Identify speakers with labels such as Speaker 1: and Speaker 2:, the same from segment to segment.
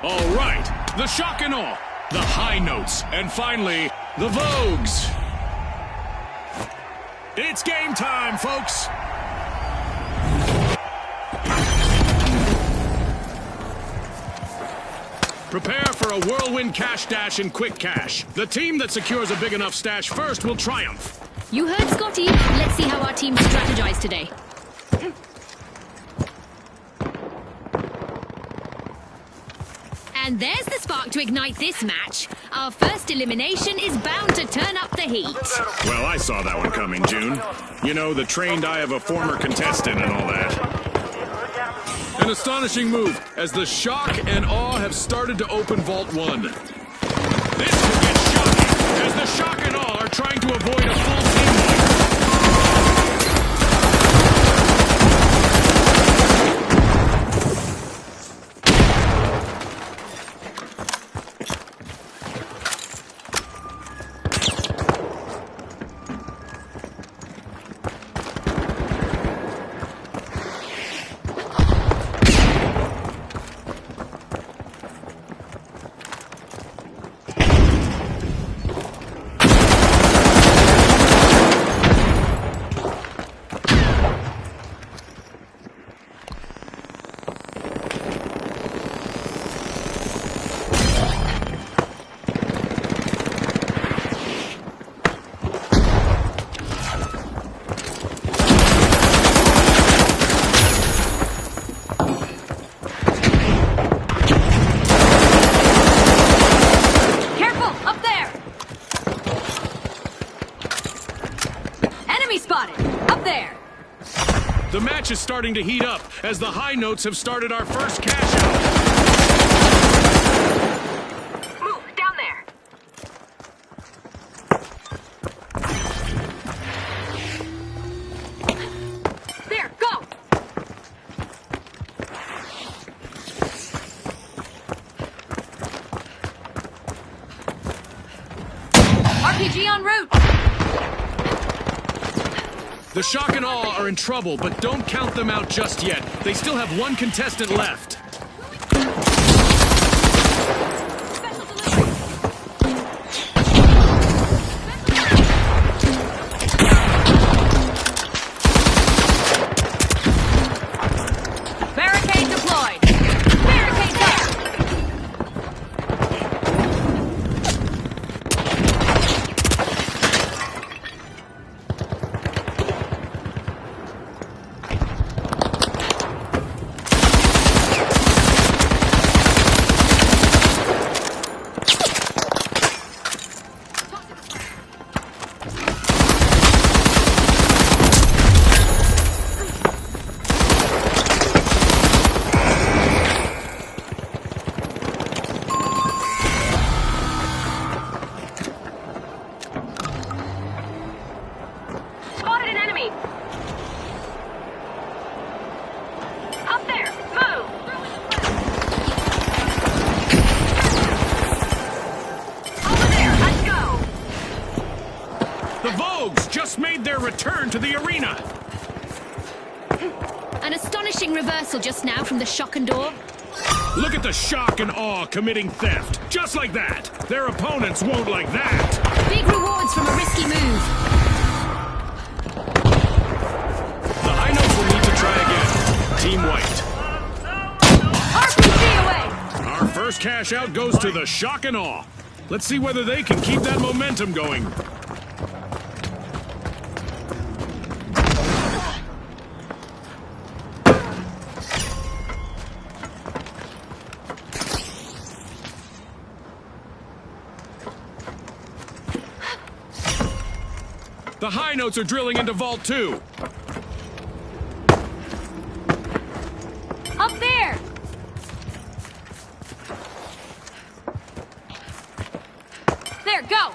Speaker 1: All right, the shock and awe, the high notes, and finally, the Vogues. It's game time, folks. Prepare for a whirlwind cash dash and quick cash. The team that secures a big enough stash first will triumph.
Speaker 2: You heard Scotty. Let's see how our team strategize today. And there's the spark to ignite this match. Our first elimination is bound to turn up the heat.
Speaker 1: Well, I saw that one coming, June. You know, the trained eye of a former contestant and all that. An astonishing move, as the shock and awe have started to open Vault 1. This could get shocking, as the shock and awe are trying to avoid a full team wipe. The match is starting to heat up, as the high notes have started our first cash out.
Speaker 2: Move, down there. There, go! RPG en route!
Speaker 1: The shock and awe are in trouble, but don't count them out just yet. They still have one contestant left.
Speaker 2: Barricade deployed. Barricade there.
Speaker 1: The Vogues just made their return to the arena.
Speaker 2: An astonishing reversal just now from the shock and awe.
Speaker 1: Look at the shock and awe committing theft. Just like that. Their opponents won't like that.
Speaker 2: Big rewards from a risky move.
Speaker 1: The high notes will need to try again. Team white.
Speaker 2: RPG away!
Speaker 1: Our first cash out goes to the shock and awe. Let's see whether they can keep that momentum going. The high notes are drilling into Vault 2.
Speaker 2: Up there! There, go!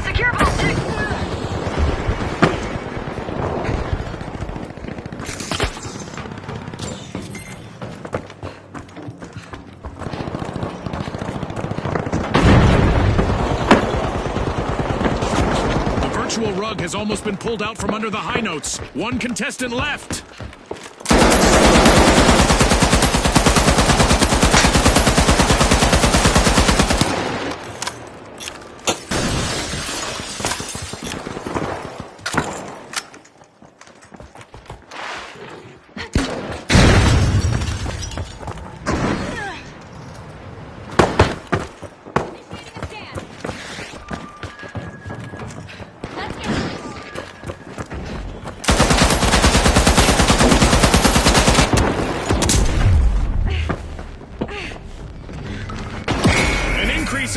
Speaker 2: Secure Vault 2!
Speaker 1: The rug has almost been pulled out from under the high notes. One contestant left.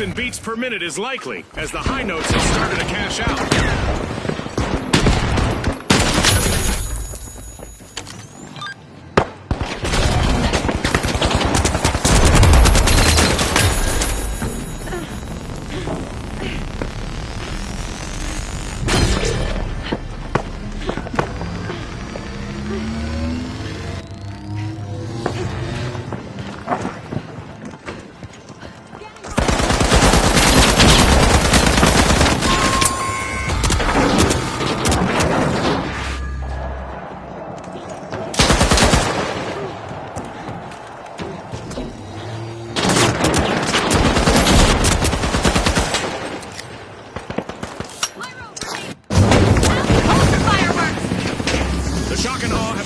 Speaker 1: increase in beats per minute is likely, as the high notes have started to cash out.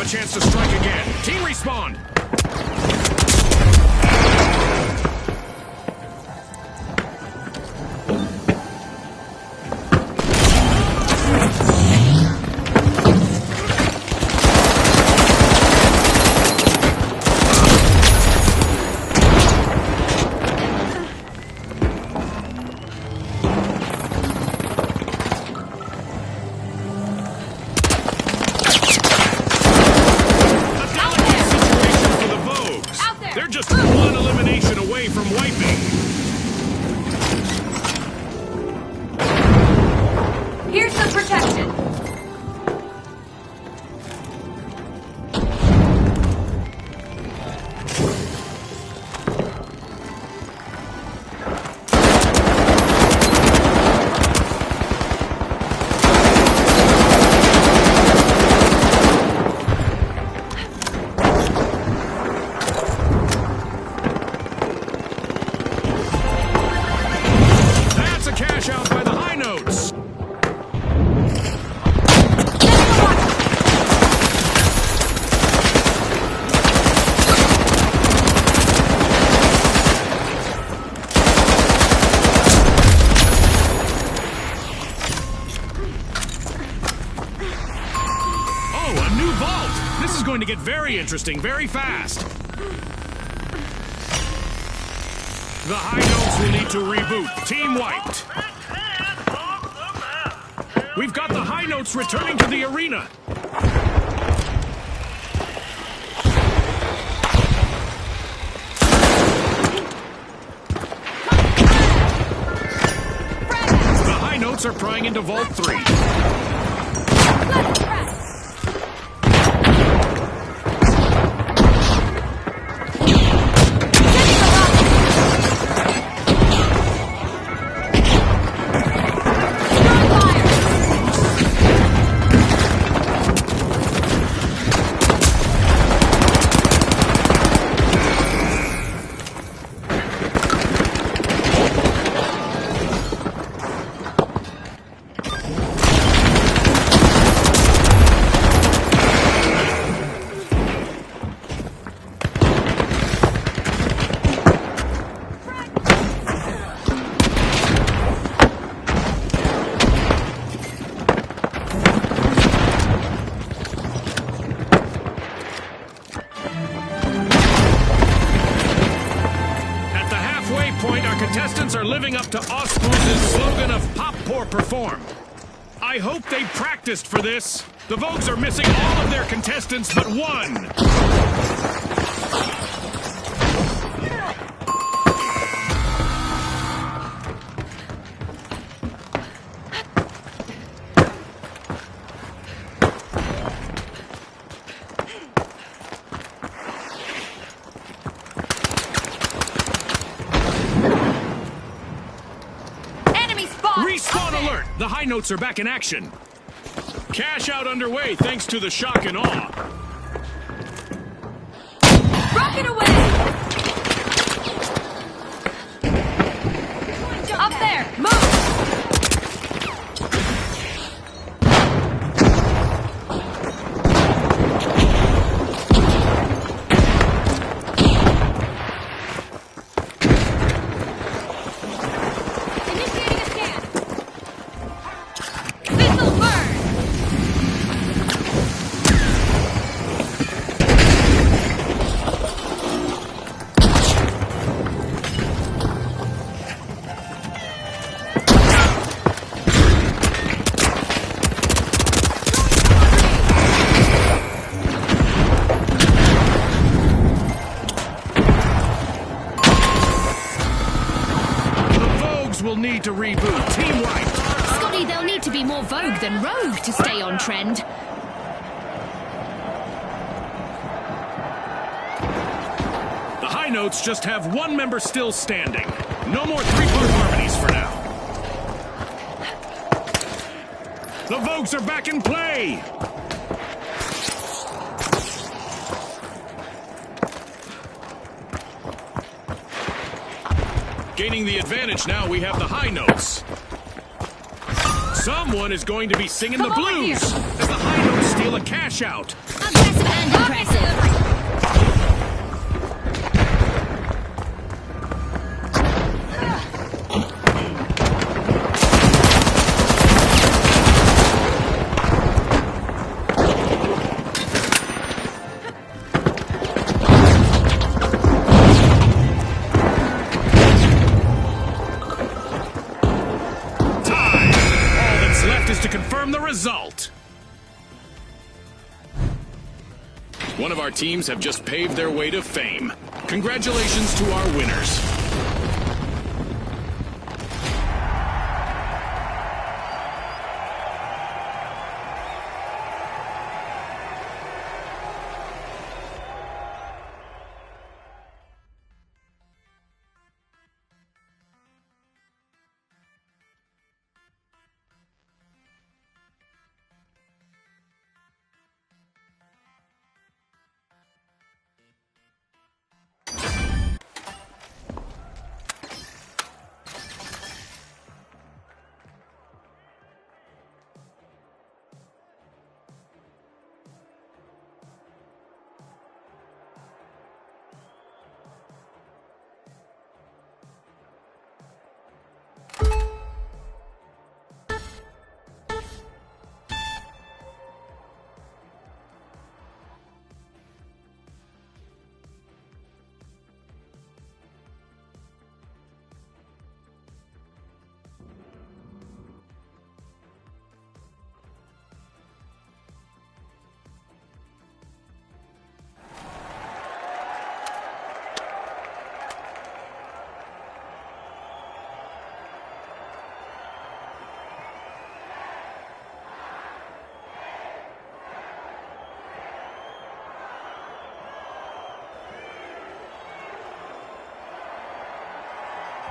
Speaker 1: Chance to strike again. Team respawn! One elimination away from wiping.
Speaker 2: Here's the protection.
Speaker 1: Out by the high notes. Oh, a new vault. This is going to get very interesting very fast. The high notes will need to reboot. Team wiped. We've got the high notes returning to the arena. The high notes are prying into Vault 3. Contestants are living up to Osmose's slogan of Pop, Pour, Perform. I hope they practiced for this. The Vogues are missing all of their contestants but one. Respawn alert! The high notes are back in action. Cash out underway thanks to the shock and awe.
Speaker 2: Rocket away! Up there! Move!
Speaker 1: need to reboot. Team wiped.
Speaker 2: Scotty, they'll need to be more Vogue than Rogue to stay on trend.
Speaker 1: The High Notes just have one member still standing. No more three-part harmonies for now. The Vogues are back in play! Gaining the advantage now, we have the High Notes. Someone is going to be singing the blues as the High Notes steal a cash out.
Speaker 2: Aggressive and impressive.
Speaker 1: The result. One of our teams have just paved their way to fame. Congratulations to our winners.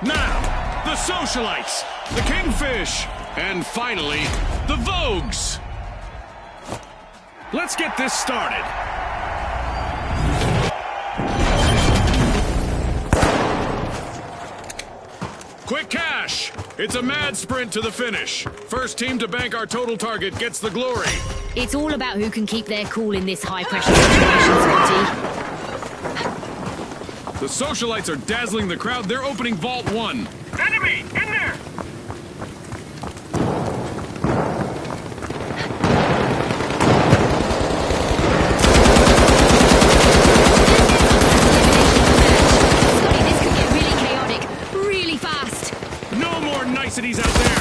Speaker 1: Now, the Socialites, the Kingfish, and finally, the Vogues. Let's get this started. Quick cash! It's a mad sprint to the finish. First team to bank our total target gets the glory.
Speaker 2: It's all about who can keep their cool in this high-pressure situation, Scotty.
Speaker 1: The Socialites are dazzling the crowd. They're opening Vault 1. Enemy! In there!
Speaker 2: Scotty, this could get really chaotic, really fast.
Speaker 1: No more niceties out there!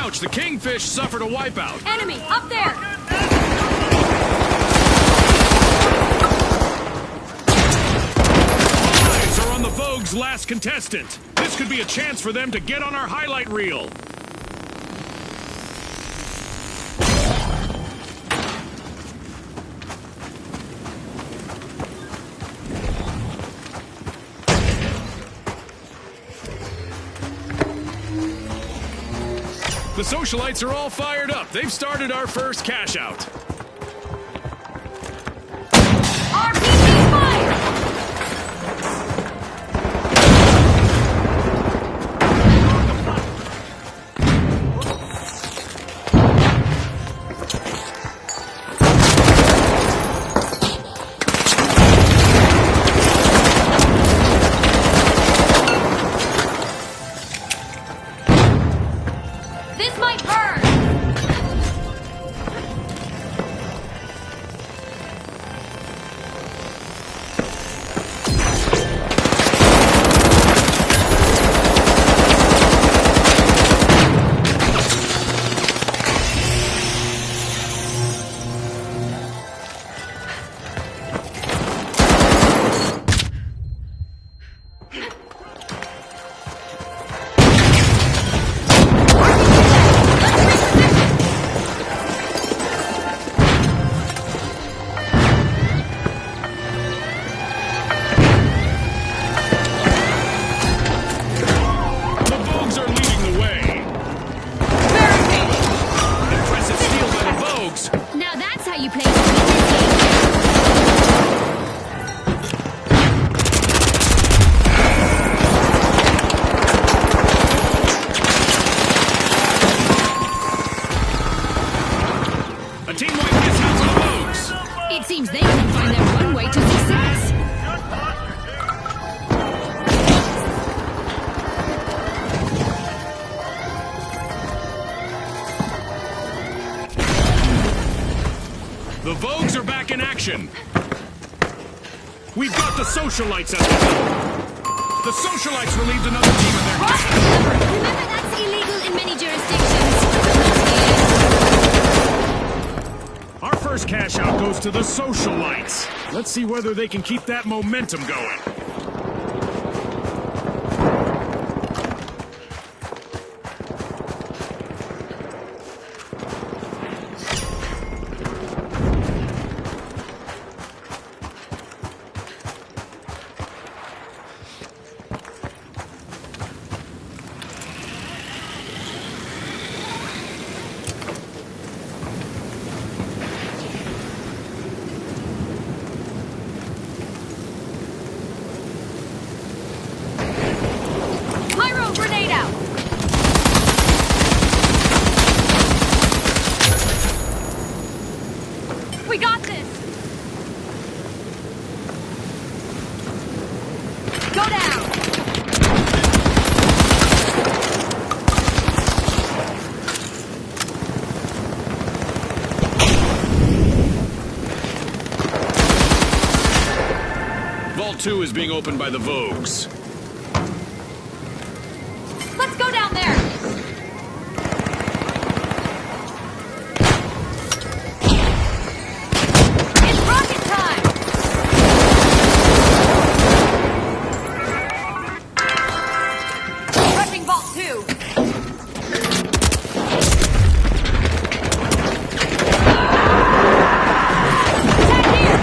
Speaker 1: Ouch! The Kingfish suffered a wipeout.
Speaker 2: Enemy, up there!
Speaker 1: The Vogue's last contestant. This could be a chance for them to get on our highlight reel. The Socialites are all fired up. They've started our first cash out.
Speaker 2: RPG fire! This might burn!
Speaker 1: The Vogues are back in action. We've got the Socialites at the helm. The Socialites relieved another team of their cash.
Speaker 2: Remember, that's illegal in many jurisdictions.
Speaker 1: Our first cash out goes to the Socialites. Let's see whether they can keep that momentum going.
Speaker 2: Pyro grenade out! We got this! Go down!
Speaker 1: Vault 2 is being opened by the Vogues.
Speaker 2: Let's go down there! It's rocket time! Rushing Vault 2! Attack here!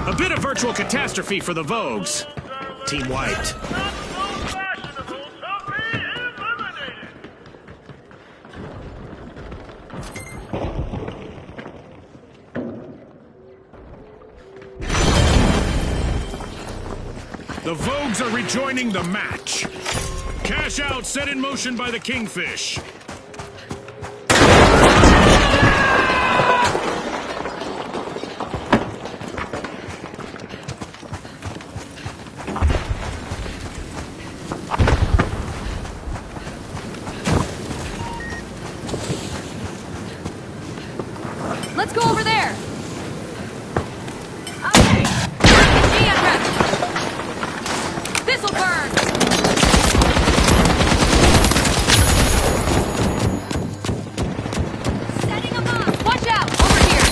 Speaker 1: A bit of virtual catastrophe for the Vogues. Team wiped. The Vogues are rejoining the match. Cash out set in motion by the Kingfish.
Speaker 2: Let's go over there! Okay. RPG at rest. This'll burn! Setting them up! Watch out! Over here!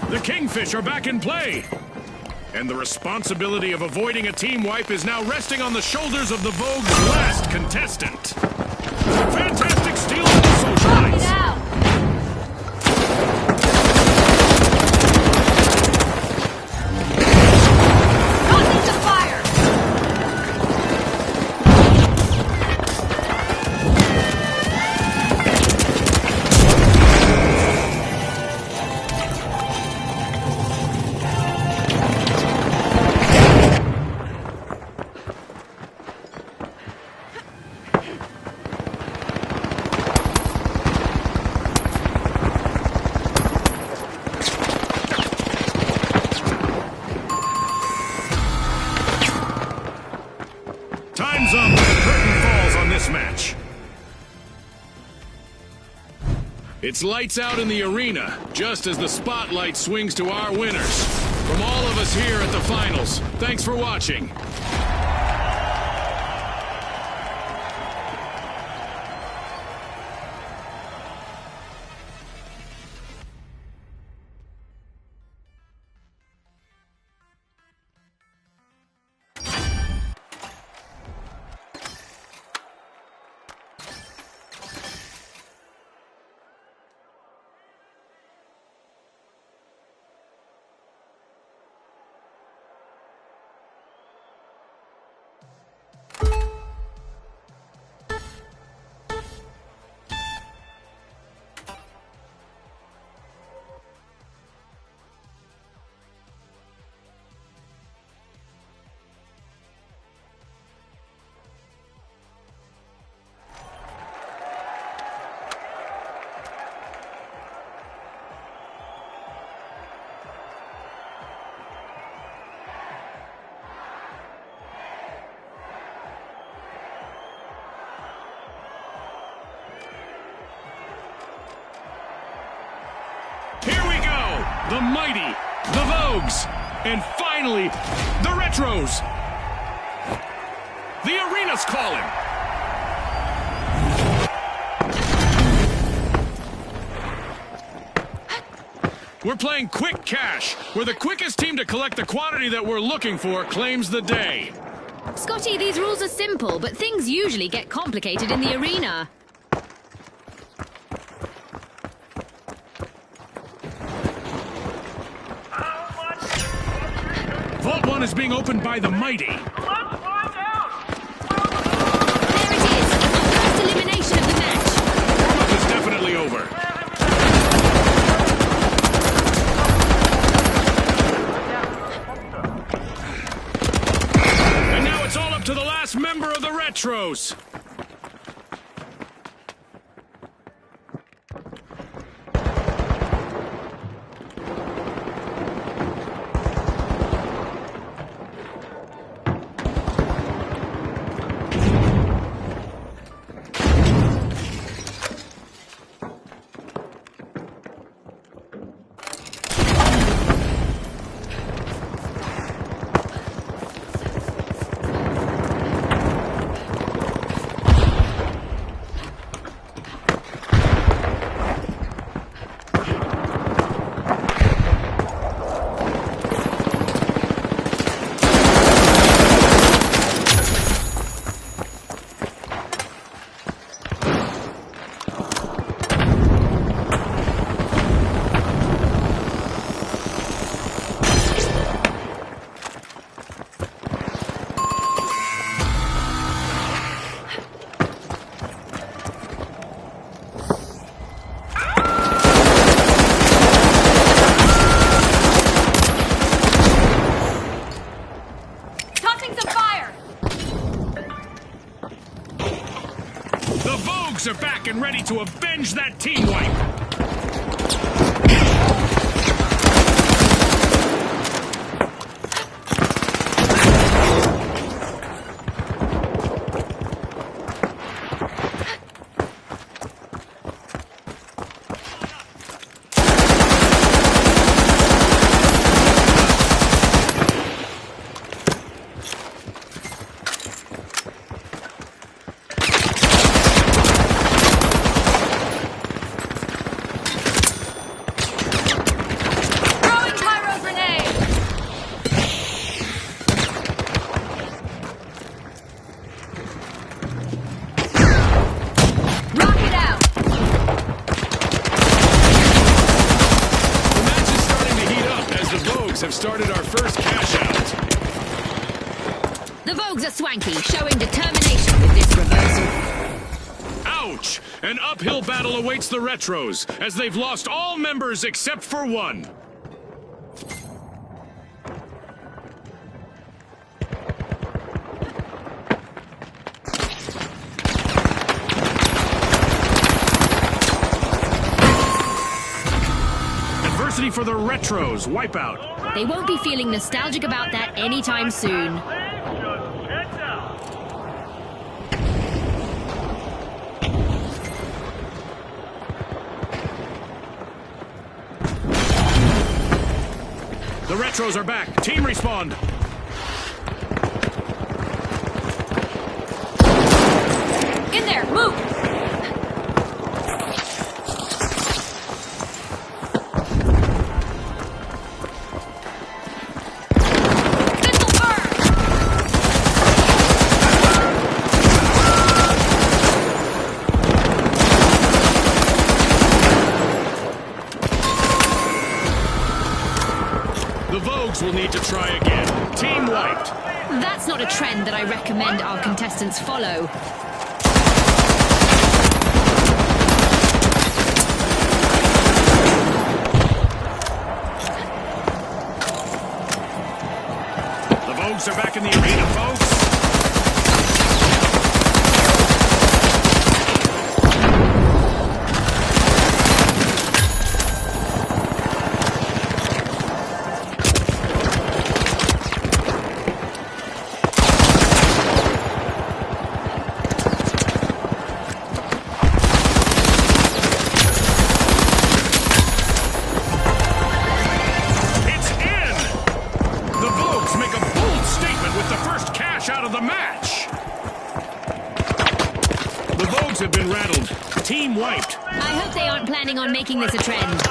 Speaker 1: The Kingfish are back in play. And the responsibility of avoiding a team wipe is now resting on the shoulders of the Vogue's last contestant. Fantastic steal of the
Speaker 2: Rock it
Speaker 1: Socialites.
Speaker 2: out! Tossing the fire!
Speaker 1: Time's up. The curtain falls on this match. It's lights out in the arena, just as the spotlight swings to our winners. From all of us here at the finals, thanks for watching. the Mighty, the Vogues, and finally, the Retros. The arena's calling. We're playing Quick Cash, where the quickest team to collect the quantity that we're looking for claims the day.
Speaker 2: Scotty, these rules are simple, but things usually get complicated in the arena.
Speaker 1: Vault 1 is being opened by the Mighty.
Speaker 2: There it is! Our first elimination of the match.
Speaker 1: Warm-up is definitely over. And now it's all up to the last member of the Retros. The Vogues are back and ready to avenge that team wipe. Have started our first cash out.
Speaker 2: The Vogues are swanky, showing determination with this reversal.
Speaker 1: Ouch! An uphill battle awaits the Retros, as they've lost all members except for one. Adversity for the Retros, wipeout.
Speaker 2: They won't be feeling nostalgic about that anytime soon.
Speaker 1: The Retros are back. Team respawn.
Speaker 2: In there, move!
Speaker 1: The Vogues will need to try again. Team wiped.
Speaker 2: That's not a trend that I recommend our contestants follow.
Speaker 1: The Vogues are back in the arena, folks. Retros have been rattled. Team wiped.
Speaker 2: I hope they aren't planning on making this a trend.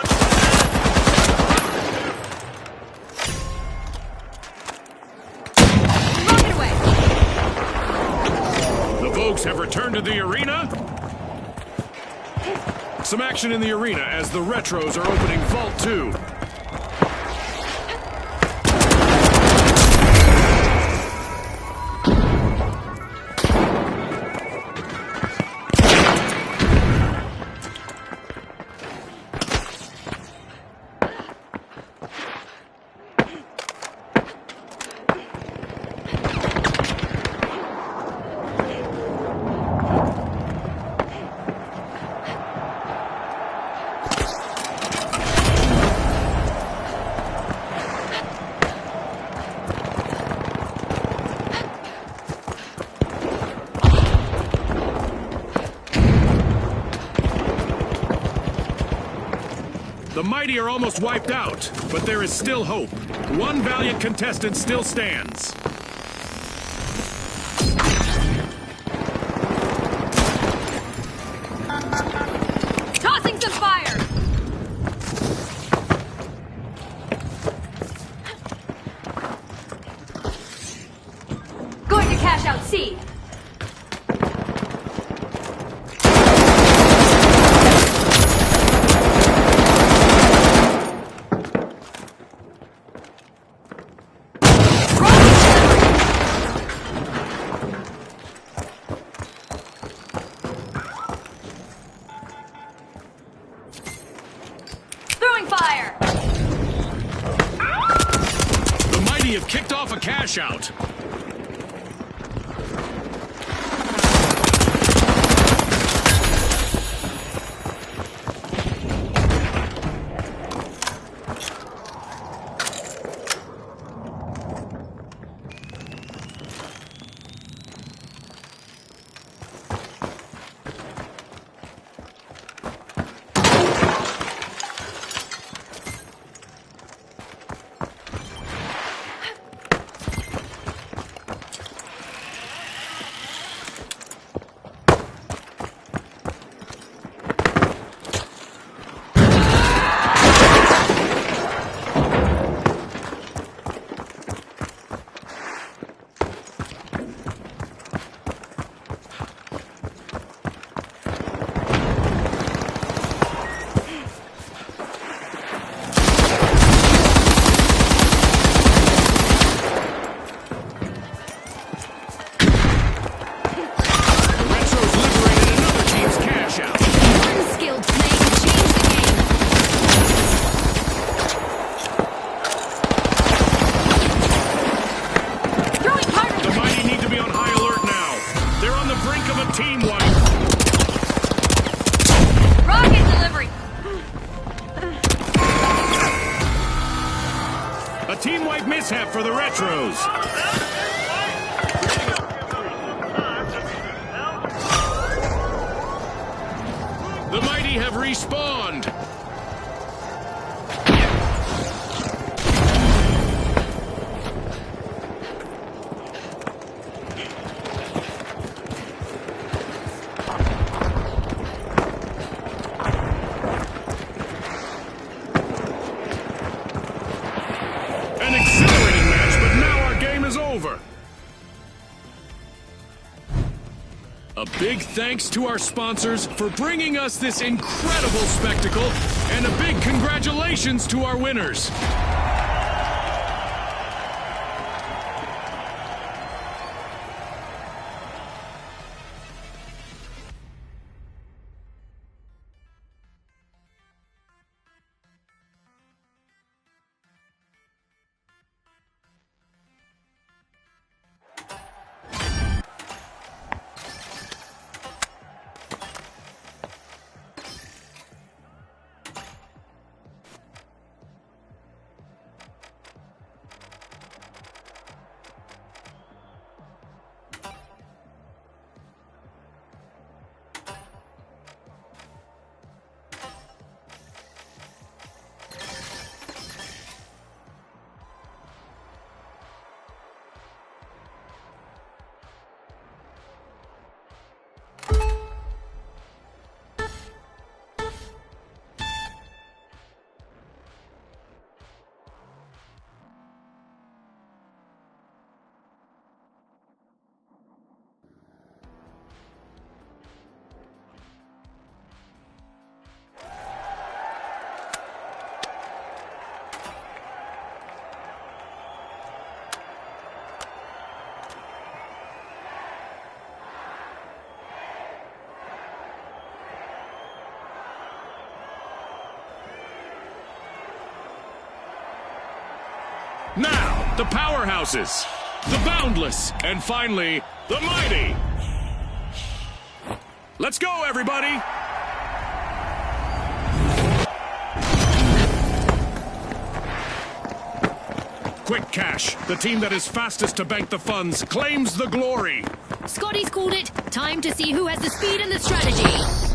Speaker 2: Rocket away!
Speaker 1: The Vogues have returned to the arena. Some action in the arena as the Retros are opening Vault 2. The Mighty are almost wiped out, but there is still hope. One valiant contestant still stands.
Speaker 2: Tossing some fire! Going to cash out C. Fire!
Speaker 1: The Mighty have kicked off a cash out. Team wipe.
Speaker 2: Rocket delivery.
Speaker 1: A team wipe mishap for the Retros. The Mighty have respawned. An exhilarating match, but now our game is over. A big thanks to our sponsors for bringing us this incredible spectacle, and a big congratulations to our winners. Now, the powerhouses, the Boundless, and finally, the Mighty. Let's go, everybody! Quick Cash, the team that is fastest to bank the funds, claims the glory.
Speaker 2: Scotty's called it. Time to see who has the speed and the strategy.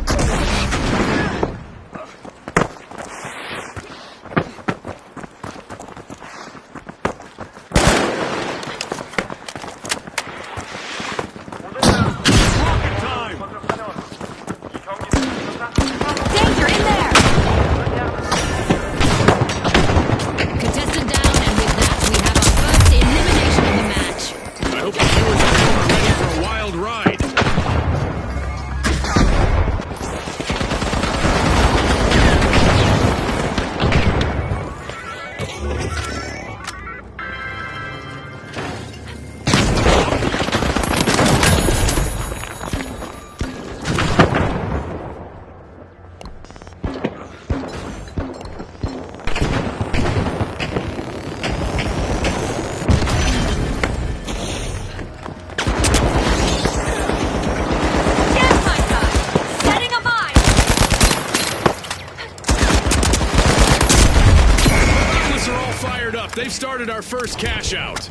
Speaker 1: They've started our first cash out.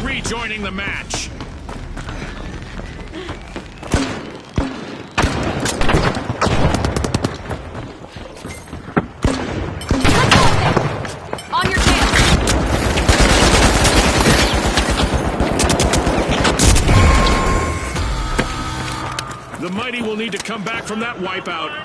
Speaker 1: Rejoining the match.
Speaker 2: On your tail.
Speaker 1: The Mighty will need to come back from that wipeout.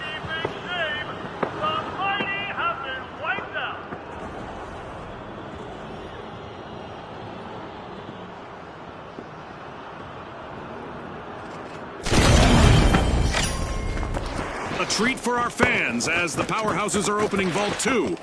Speaker 1: A treat for our fans as the powerhouses are opening Vault 2.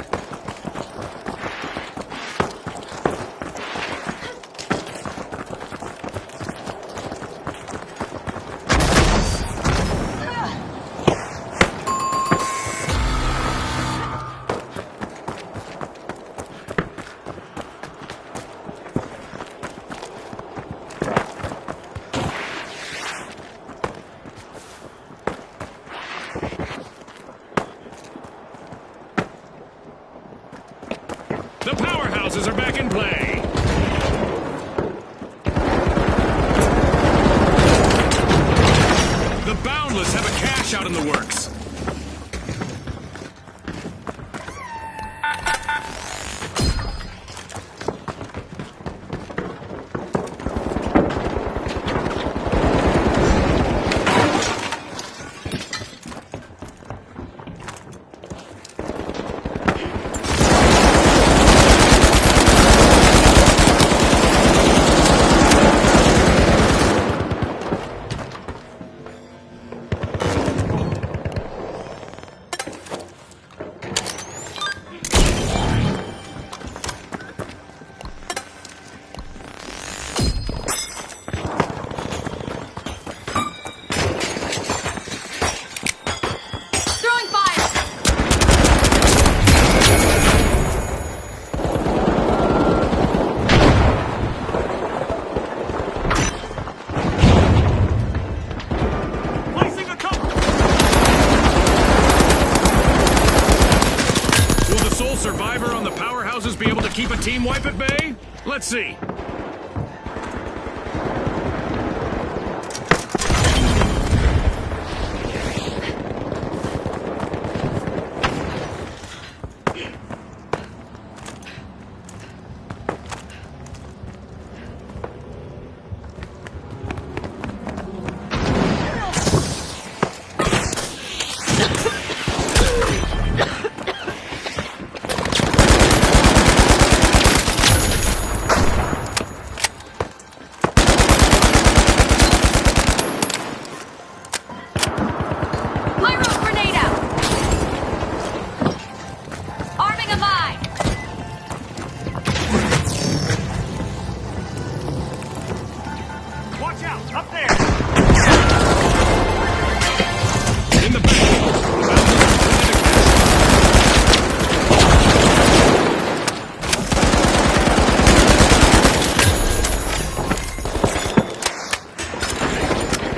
Speaker 1: wipe at bay? Let's see.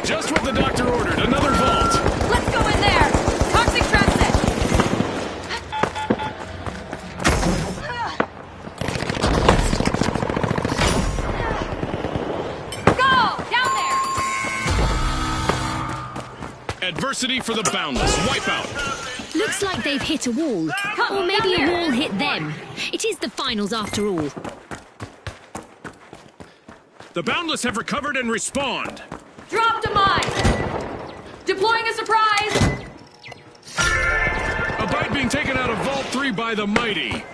Speaker 1: Just what the doctor ordered, another vault.
Speaker 2: Let's go in there. Toxic transit. Go! Down there!
Speaker 1: Adversity for the Boundless. Wipeout.
Speaker 2: Looks like they've hit a wall. Or maybe a wall hit them. It is the finals after all.
Speaker 1: The Boundless have recovered and respawned.
Speaker 3: Dropped a mine! Deploying a surprise!
Speaker 1: A bite being taken out of Vault 3 by the Mighty.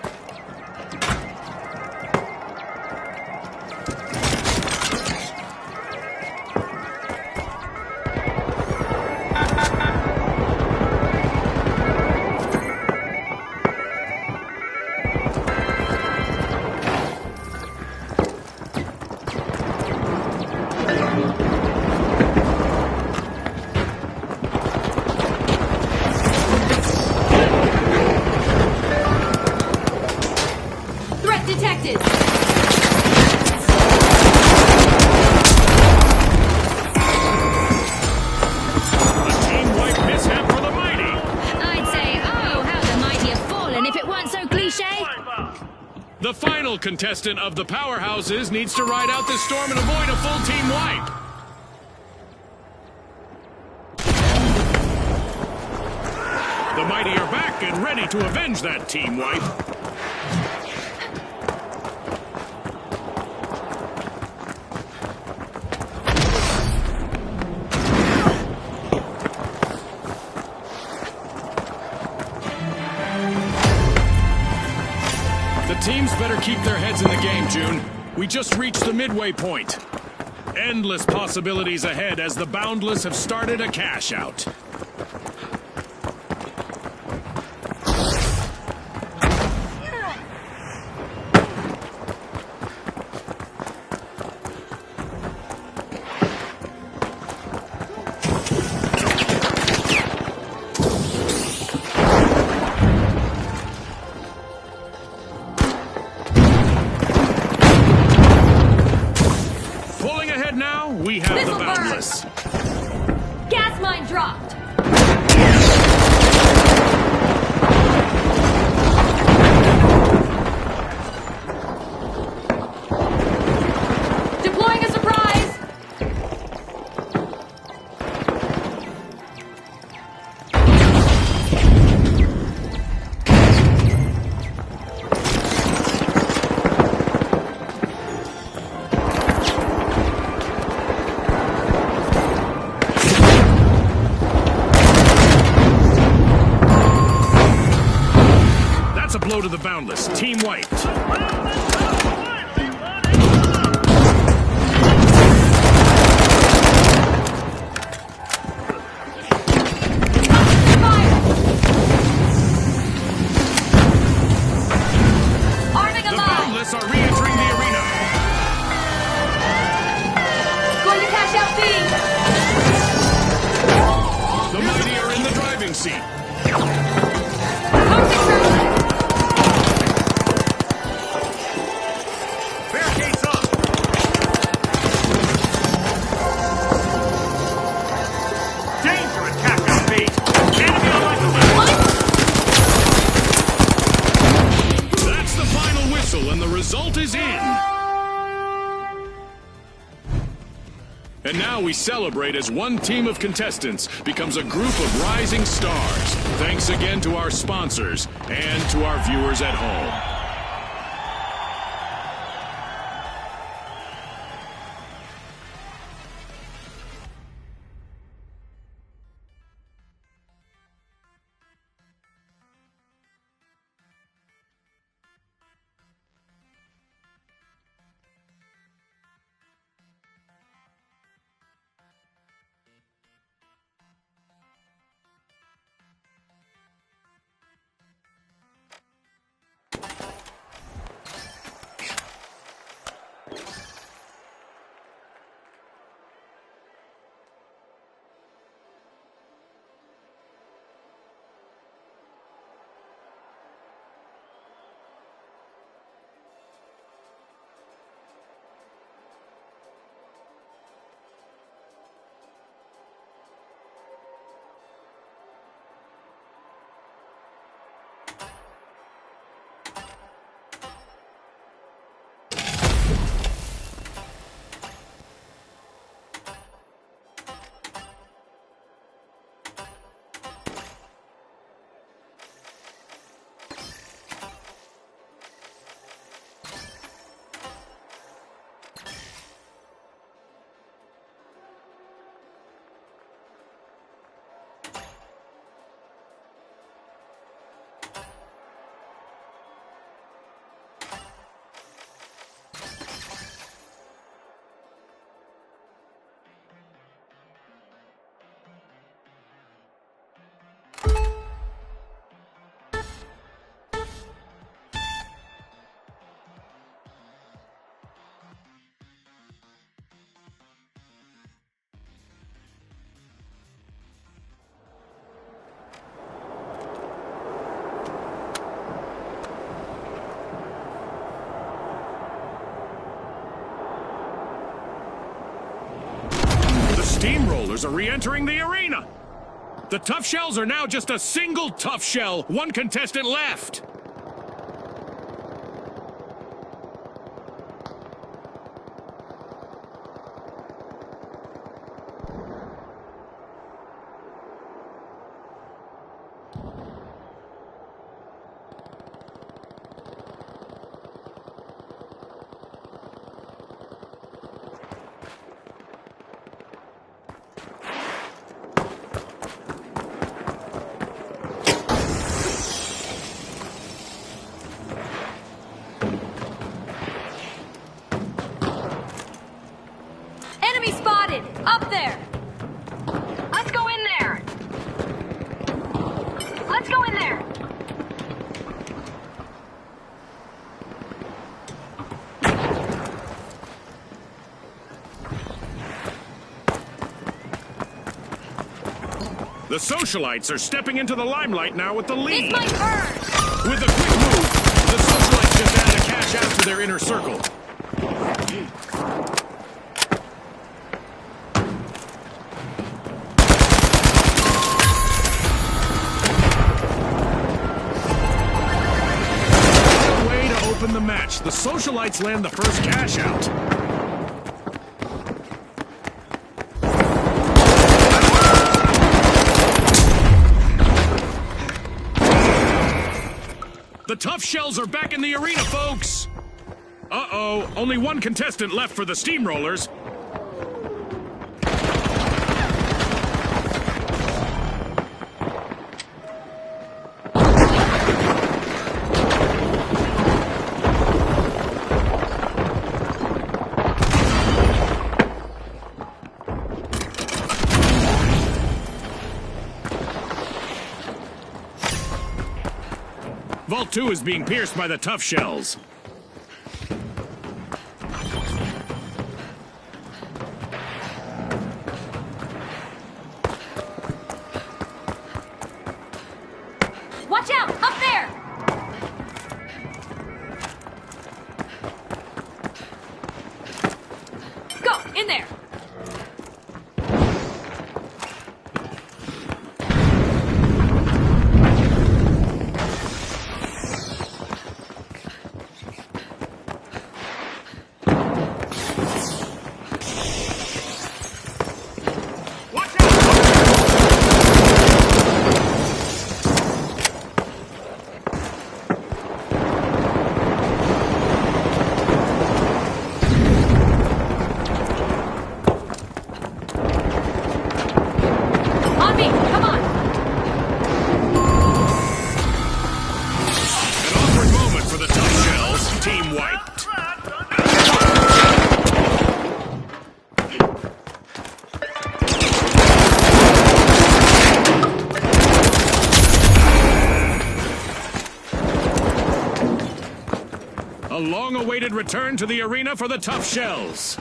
Speaker 3: Detected!
Speaker 1: A team wipe mishap for the Mighty.
Speaker 2: I'd say, oh, how the mighty have fallen if it weren't so cliche.
Speaker 1: The final contestant of the powerhouses needs to ride out this storm and avoid a full team wipe. The Mighty are back and ready to avenge that team wipe. The teams better keep their heads in the game, June. We just reached the midway point. Endless possibilities ahead as the Boundless have started a cash out. We have
Speaker 3: Missile
Speaker 1: the Boundless.
Speaker 3: Gas mine dropped! Deploying a surprise!
Speaker 1: Blow to the Boundless. Team wiped.
Speaker 3: Arming a
Speaker 1: The
Speaker 3: mine!
Speaker 1: Boundless are re-entering the arena.
Speaker 3: Going to cash out B!
Speaker 1: The Mighty are in the driving seat.
Speaker 3: Toxic transit!
Speaker 1: That's the final whistle, and the result And now we celebrate as one team of contestants becomes a group of rising stars. Thanks again to our sponsors and to our viewers at home. Steamrollers are re-entering the arena. The Tough Shells are now just a single Tough Shell, one contestant left.
Speaker 3: Enemy spotted! Up there! Let's go in there! Let's go in there!
Speaker 1: The Socialites are stepping into the limelight now with the lead.
Speaker 3: This might burn!
Speaker 1: With a quick move, the Socialites just added a cash out to their inner circle. Way to open the match. The Socialites land the first cash out. The Tough Shells are back in the arena, folks! Uh-oh, only one contestant left for the Steamrollers. Vault 2 is being pierced by the Tough Shells.
Speaker 3: Watch out! Up there! Go! In there!
Speaker 1: A long-awaited return to the arena for the Tough Shells.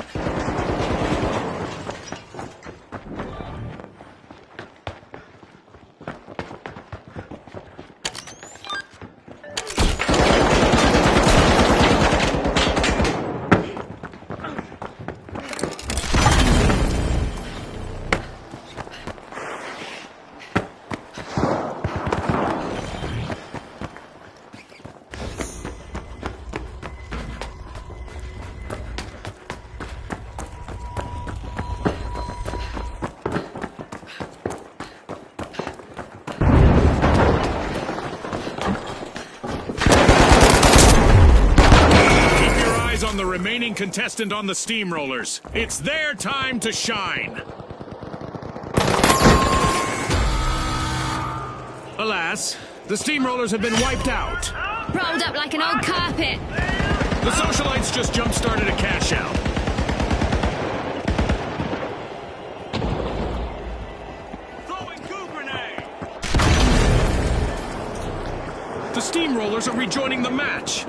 Speaker 1: On the remaining contestant on the Steamrollers. It's their time to shine. Alas, the Steamrollers have been wiped out.
Speaker 2: Rolled up like an old carpet.
Speaker 1: The Socialites just jump-started a cash out. Throwing goo grenade! The Steamrollers are rejoining the match.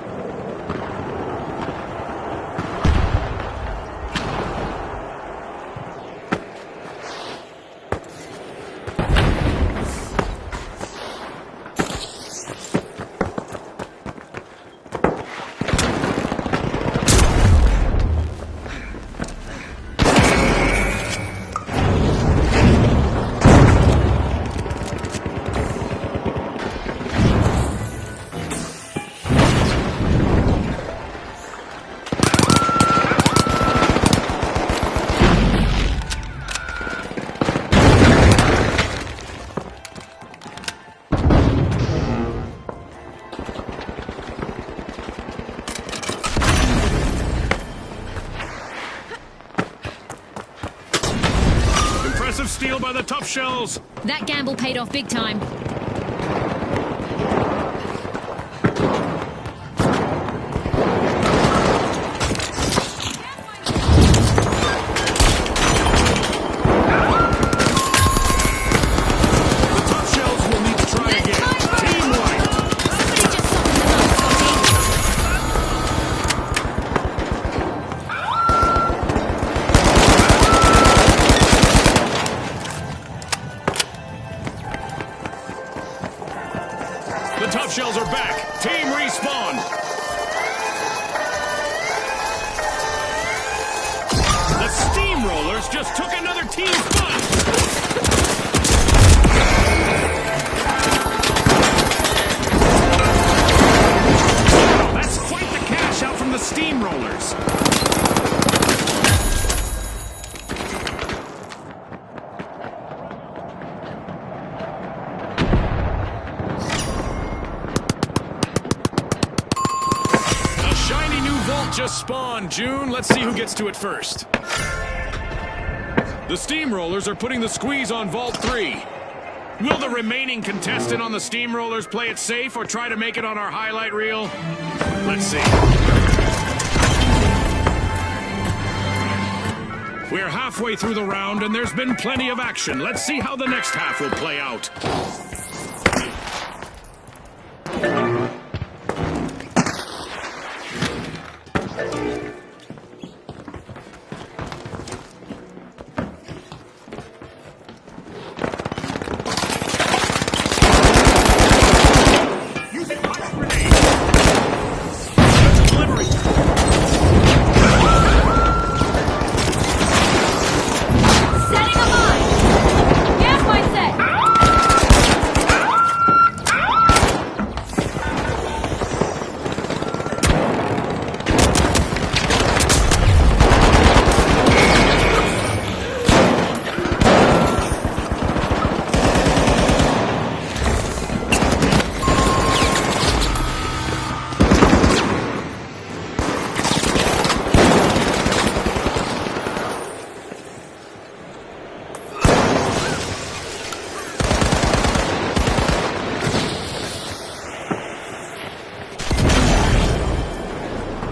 Speaker 1: Impressive steal by the Tough Shells.
Speaker 2: That gamble paid off big time.
Speaker 1: The Tough Shells are back. Team respawn. The Steamrollers just took another team spot. Wow, that's quite the cash out from the Steamrollers. Just spawned, June. Let's see who gets to it first. The Steamrollers are putting the squeeze on Vault 3. Will the remaining contestant on the Steamrollers play it safe or try to make it on our highlight reel? Let's see. We're halfway through the round and there's been plenty of action. Let's see how the next half will play out.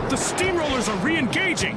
Speaker 1: The Steamrollers are re-engaging!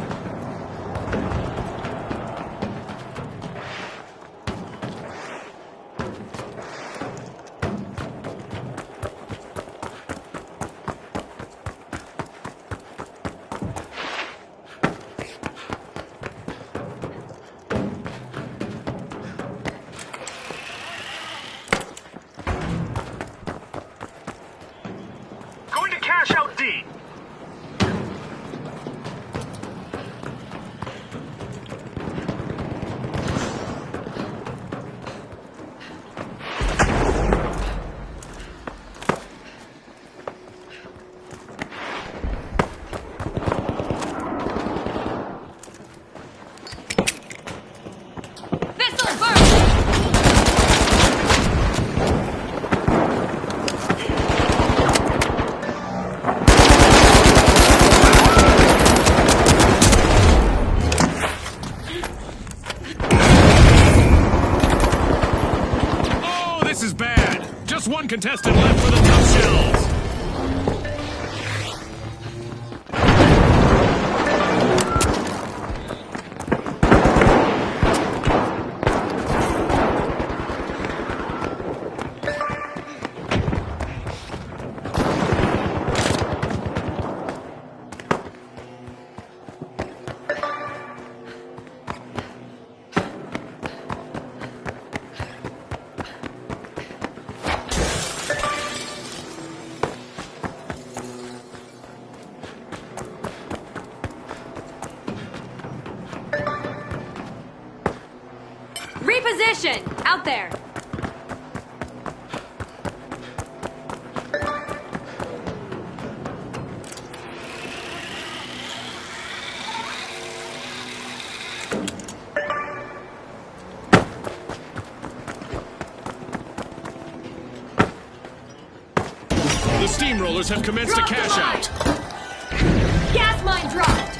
Speaker 1: This is bad. Just one contestant left for the Tough Shells.
Speaker 3: Reposition! Out there!
Speaker 1: The steamrollers have commenced
Speaker 3: Drop
Speaker 1: a cash
Speaker 3: the mine.
Speaker 1: out.
Speaker 3: Gas mine dropped!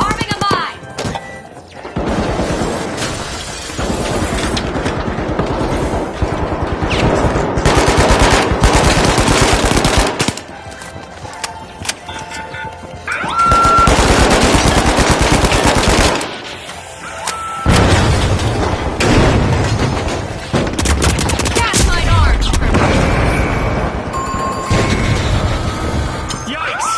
Speaker 3: Arming a mine! Gas mine armed!
Speaker 1: Yikes!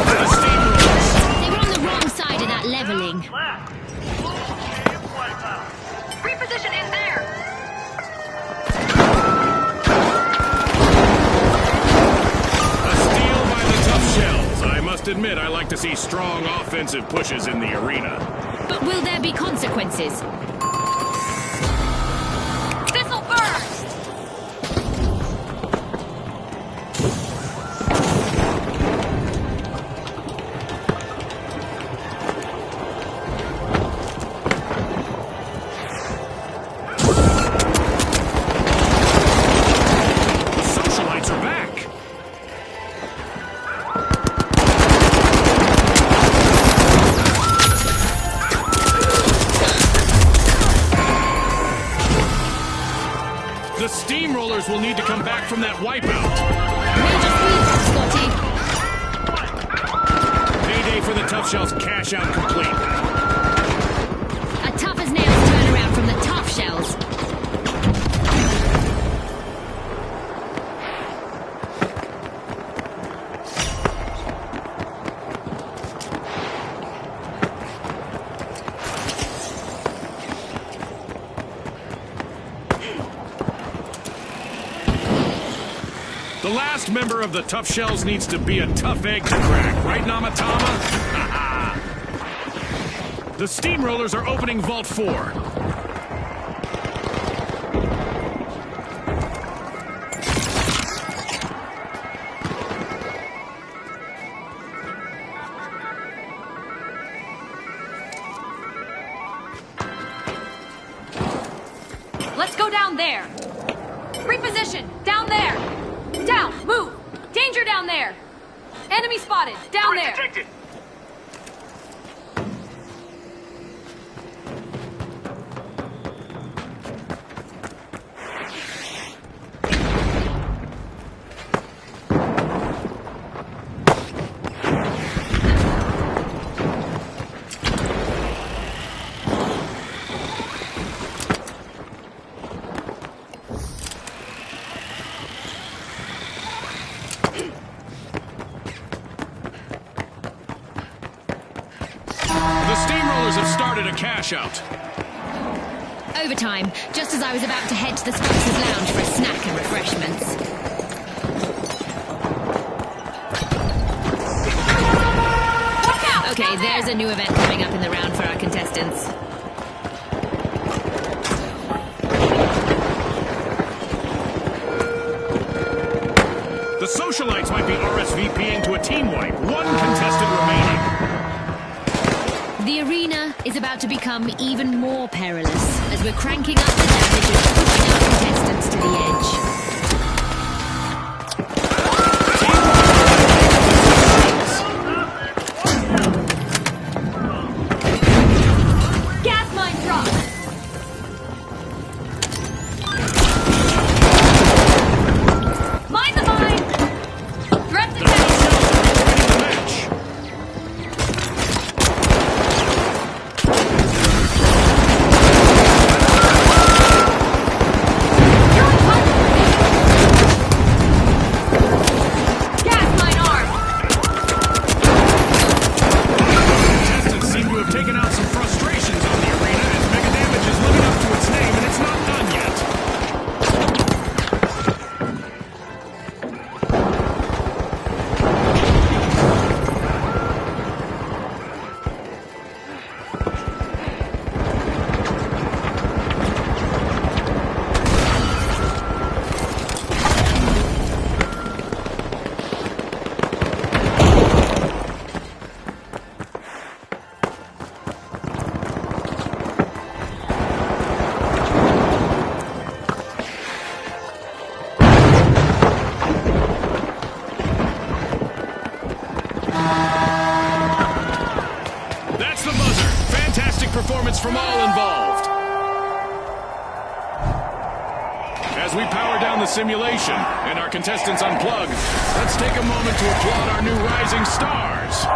Speaker 1: The steamrollers.
Speaker 2: They were on the wrong side of that leveling.
Speaker 3: Reposition in there!
Speaker 1: A steal by the Tough Shells. I must admit, I like to see strong offensive pushes in the arena.
Speaker 2: But will there be consequences?
Speaker 3: This'll burst!
Speaker 1: The socialites are back. The steamrollers will need to come back from that wipeout.
Speaker 2: Major squeeze, Scotty.
Speaker 1: Payday for the Tough Shells cash out complete.
Speaker 2: A tough as nails turnaround from the Tough Shells.
Speaker 1: The last member of the Tough Shells needs to be a tough egg to crack, right, Namatama? The steamrollers are opening Vault 4.
Speaker 3: Let's go down there! Reposition! Down there! Down! Move! Danger down there! Enemy spotted! Down there!
Speaker 4: Detected.
Speaker 1: The steamrollers have started a cash out.
Speaker 2: Overtime, just as I was about to head to the sponsors' lounge for a snack and refreshments.
Speaker 3: Watch out!
Speaker 2: Okay, there's a new event coming up in the round for our contestants.
Speaker 1: RSVPing to a team wipe. One contestant remaining.
Speaker 2: The arena is about to become even more perilous as we're cranking up the damage and pushing our contestants to the edge.
Speaker 3: Gas mine dropped! Mine the mine! Threat detected! Gas mine armed!
Speaker 1: Contestants seem to have taken out some frustrations on the arena as Mega Damage is living up to its name and it's not done yet. That's the buzzer. Fantastic performance from all involved. As we power down the simulation and our contestants unplug, let's take a moment to applaud our new rising stars.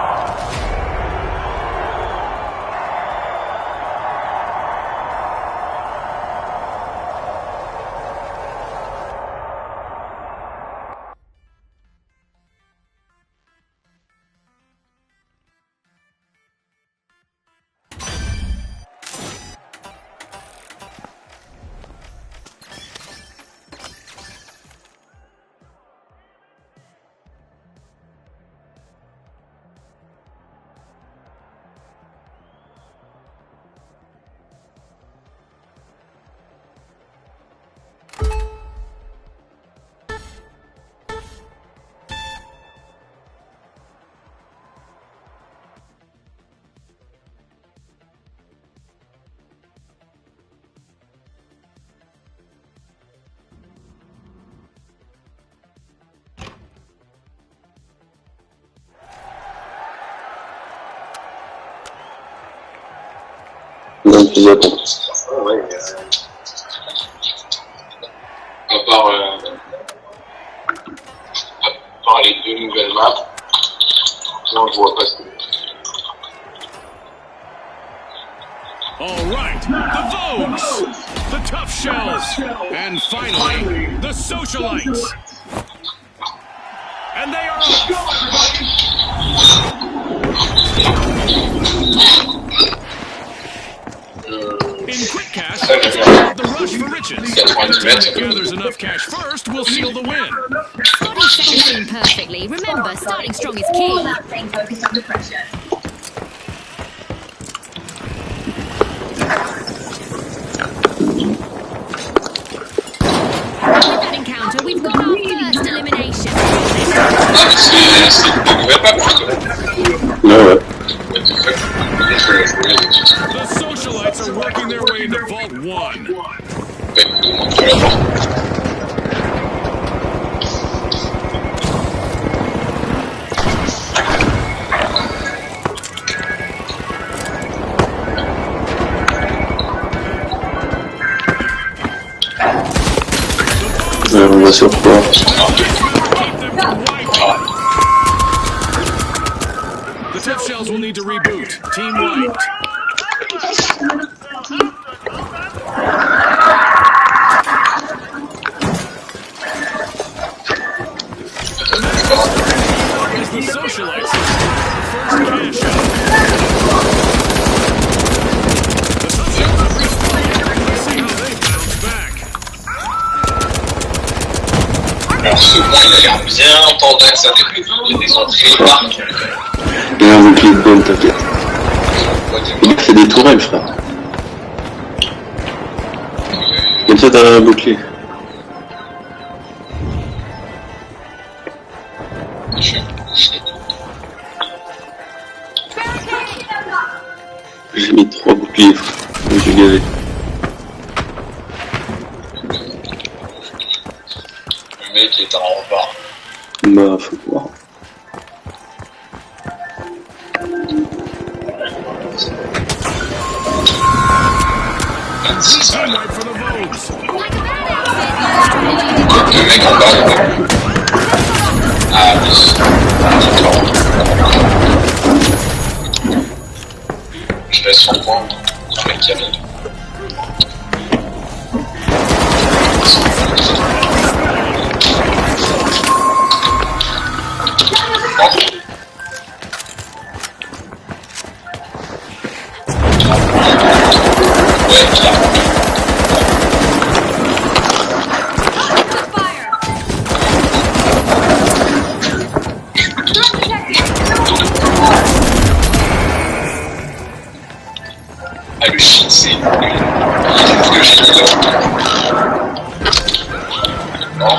Speaker 4: Donc plus attendre.
Speaker 5: Ouais, à part les deux nouvelles maps, non, je vois pas ce que.
Speaker 1: All right, the Vogues, the Tough Shells, and finally, the Socialites. And they are off. In quick cash, it's all about the rush for riches. The team that gathers enough cash first will seal the win.
Speaker 2: Spotting second team perfectly. Remember, starting strong is key.
Speaker 6: Staying focused under pressure.
Speaker 2: With that encounter, we've got our first elimination.
Speaker 4: Ouais, ouais.
Speaker 1: The Socialites are working their way into Vault 1.
Speaker 4: On va sur quoi?
Speaker 1: The Tough Shells will need to reboot. Team wiped. As the Socialites have scored the first cash out. The Tough Shells have respawned. Let's see how they bounce back.
Speaker 5: Alors souvent il a l'air bien tendance à des entrées marques.
Speaker 4: Et un bouclier de bonne, t'inquiète. Il fait des tourelles, frère. Comme ça, t'as un bouclier.
Speaker 5: Chiant.
Speaker 4: pif. Je me suis garé.
Speaker 5: Le mec est en repart.
Speaker 4: Bah, faut voir.
Speaker 1: Team wipe for the Vogues.
Speaker 2: Like a bad outfit,
Speaker 5: Le mec en bas. Ah oui. Je laisse son point. Le mec qui arrive. Ah le shit c'est nul. Il le shit là. Non.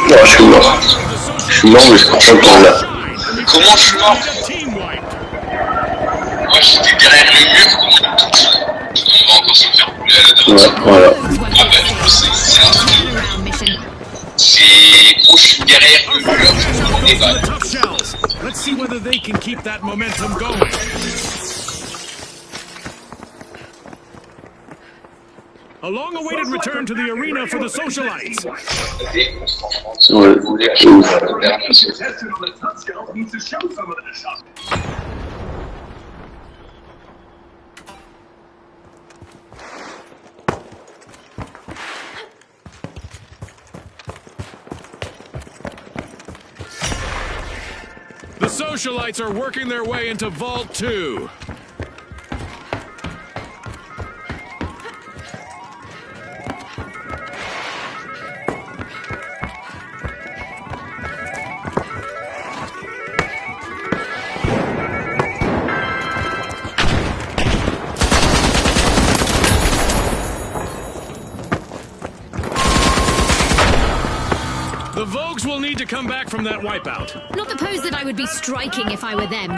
Speaker 4: Non, je suis mort. Je suis mort, mais je suis content là.
Speaker 5: Comment je suis mort?
Speaker 1: Team wipe.
Speaker 5: Moi j'étais derrière le mur, comment on va encore se faire couler à la
Speaker 4: Ouais,
Speaker 5: danse.
Speaker 4: voilà.
Speaker 5: Ah bah du coup c'est un truc.
Speaker 2: round mission.
Speaker 5: C'est où je suis derrière le mur, je prends des
Speaker 1: The
Speaker 5: balles.
Speaker 1: tough shells. Let's see whether they can keep that momentum going. A long-awaited return to the arena for the socialites.
Speaker 4: Ouais, c'est ouf.
Speaker 1: The socialites are working their way into Vault 2. The Vogues will need to come back from that wipeout.
Speaker 2: Not the pose that I would be striking if I were them.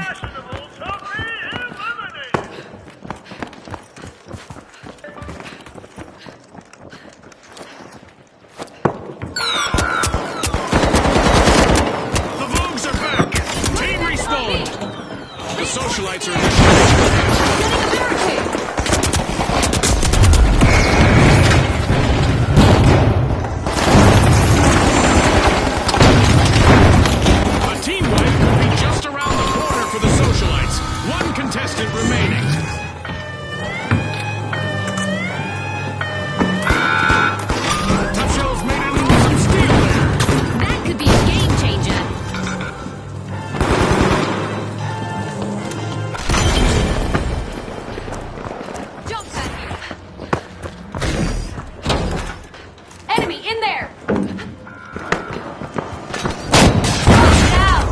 Speaker 1: The Vogues are back. Team respawned. The socialites are initiating. A team wipe could be just around the corner for the socialites. One contestant remaining. Tough Shells made an awesome steal there.
Speaker 2: That could be a game changer.
Speaker 3: Jump pad. Enemy in there. Down.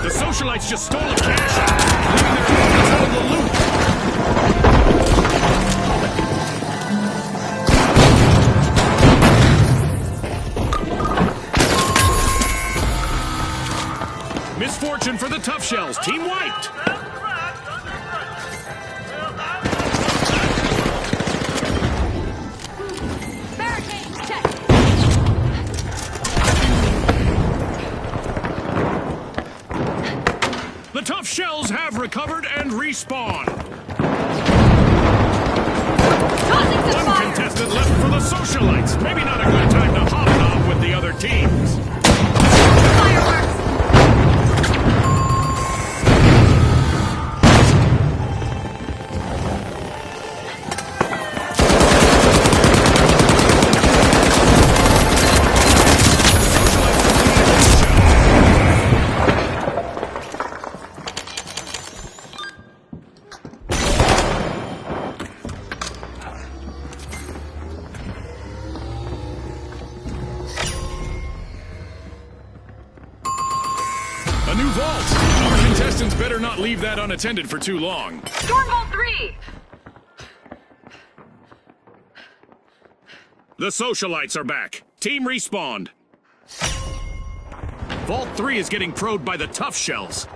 Speaker 1: The socialites just stole a cash out, leaving their opponents out of the loop. Misfortune for the Tough Shells. Team wiped.
Speaker 3: Barricades check.
Speaker 1: The Tough Shells have recovered and respawned.
Speaker 3: Tossing some
Speaker 1: One
Speaker 3: fire.
Speaker 1: contestant left for the socialites. Maybe not a good time to hobnob with the other teams.
Speaker 3: Fireworks.
Speaker 1: new vault. Our contestants better not leave that unattended for too long.
Speaker 3: Storm Vault 3!
Speaker 1: The socialites are back. Team respawned. Vault 3 is getting probed by the tough shells.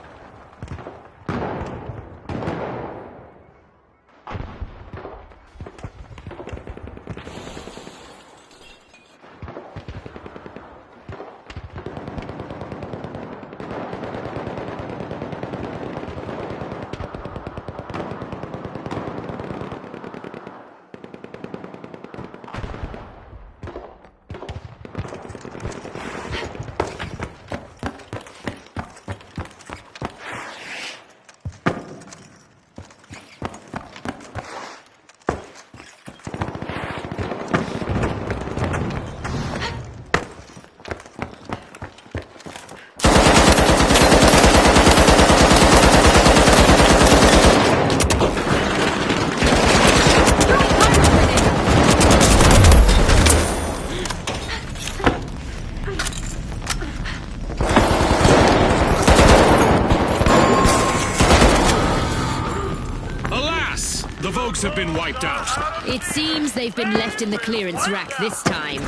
Speaker 1: The Vogues have been wiped out.
Speaker 2: It seems they've been left in the clearance rack this time.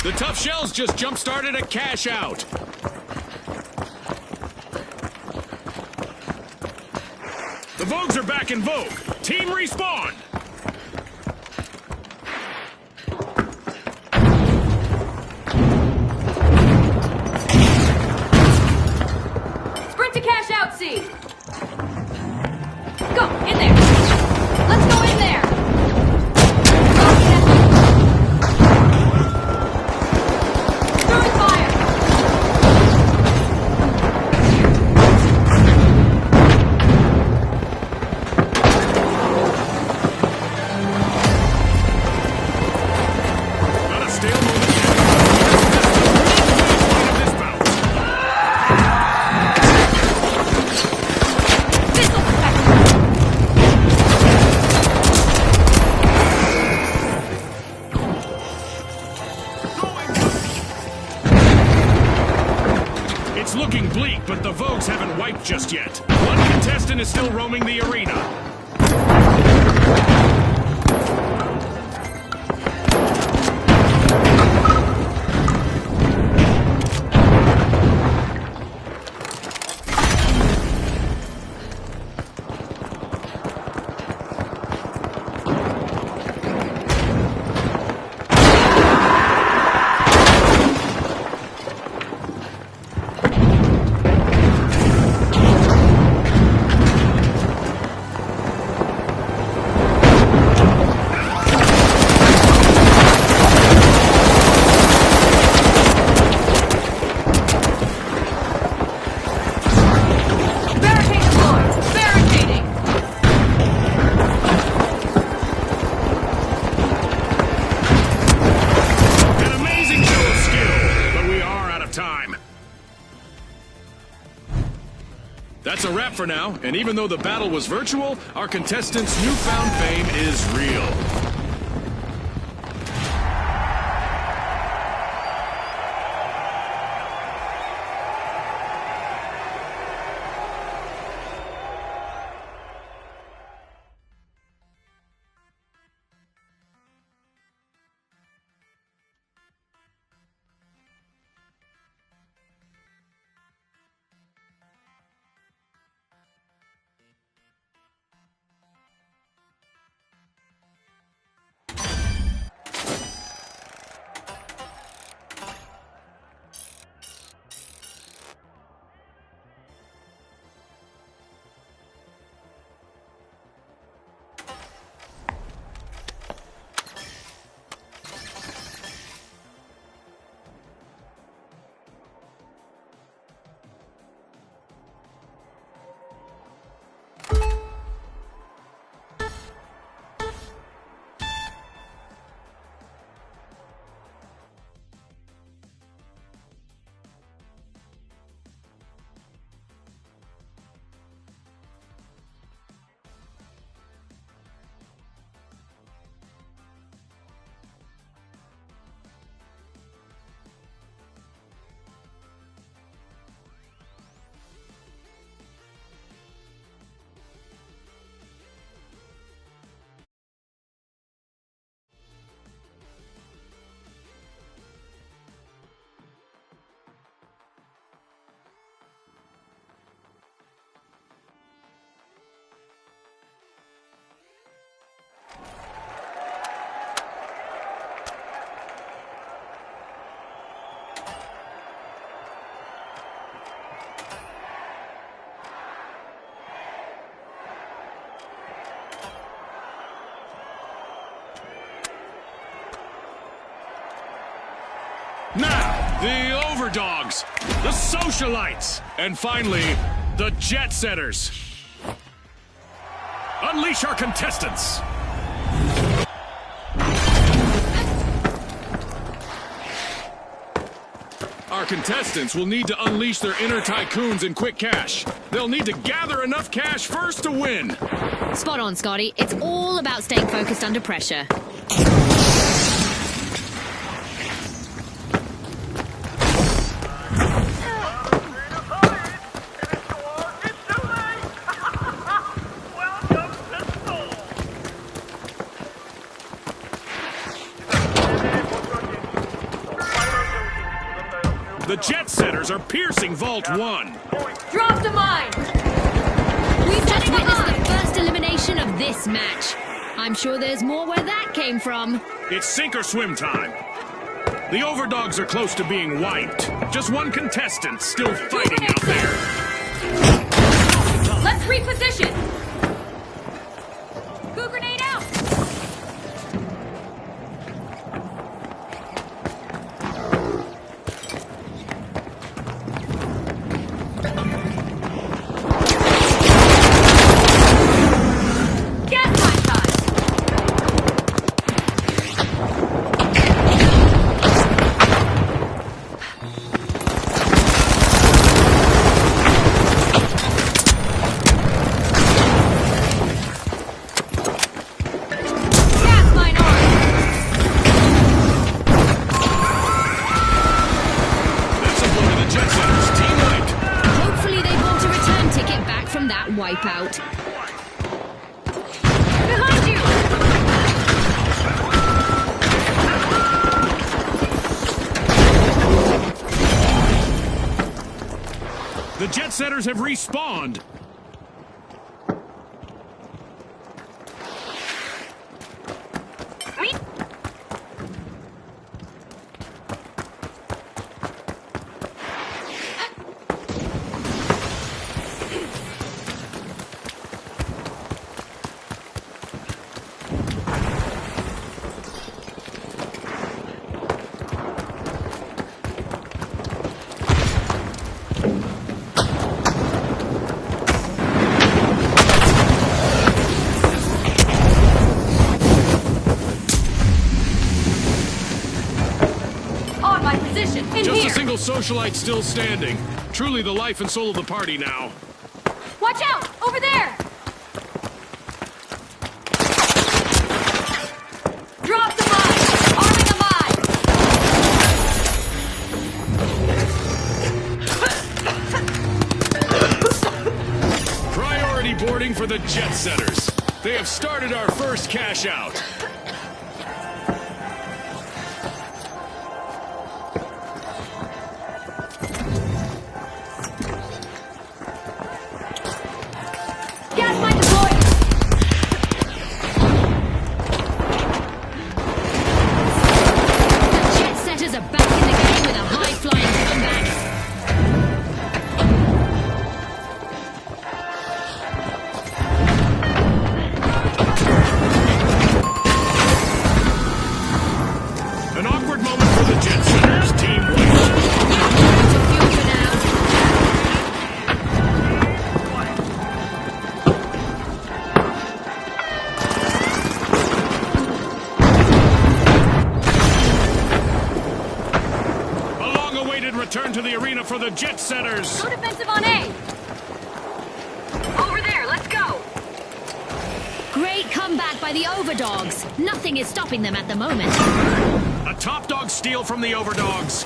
Speaker 1: The tough shells just jump-started a cash out. The Vogues are back in vogue. Team respawn.
Speaker 3: Sprint to cash out, C! Go, in there! Let's go in there! Throwing fire!
Speaker 1: Got a stale moment. This bout.
Speaker 3: Missile effect!
Speaker 1: It's looking bleak, but the Vogues haven't wiped just yet. One contestant is still roaming the arena.
Speaker 3: Barricade deployed! Barricading!
Speaker 1: An amazing show of skill, but we are out of time. That's a wrap for now, and even though the battle was virtual, our contestants' newfound fame is real. Now, the Overdogs, the Socialites, and finally, the Jet Setters. Unleash our contestants. Our contestants will need to unleash their inner tycoons in quick cash. They'll need to gather enough cash first to win.
Speaker 2: Spot on, Scotty. It's all about staying focused under pressure.
Speaker 1: The Jet Setters are piercing Vault 1.
Speaker 3: Drop the mine!
Speaker 2: We've just witnessed the first elimination of this match. I'm sure there's more where that came from.
Speaker 1: It's sink or swim time. The Overdogs are close to being wiped. Just one contestant still fighting out there.
Speaker 3: Let's reposition! Goo grenade out! Gas mine time! Gas mine on!
Speaker 1: That's a blow to the Jet Setters. Team wiped.
Speaker 2: Hopefully they bought a return ticket back from that wipeout.
Speaker 3: Behind you!
Speaker 1: The Jet Setters have respawned.
Speaker 3: On my position! In
Speaker 1: Just
Speaker 3: here!
Speaker 1: a single socialite still standing. Truly the life and soul of the party now.
Speaker 3: Watch out! Over there! Drop the mine! Arming the mine!
Speaker 1: Priority boarding for the Jet Setters. They have started our first cash out.
Speaker 3: Gas mine deployed!
Speaker 2: The Jet Setters are back in the game with a high-flying comeback.
Speaker 1: An awkward moment for the Jet Setters. Team wiped.
Speaker 2: To fuel for now.
Speaker 1: A long-awaited return to the arena for the Jet Setters.
Speaker 3: Go defensive on A! Over there, let's go!
Speaker 2: Great comeback by the Overdogs. Nothing is stopping them at the moment.
Speaker 1: A top dog steal from the Overdogs.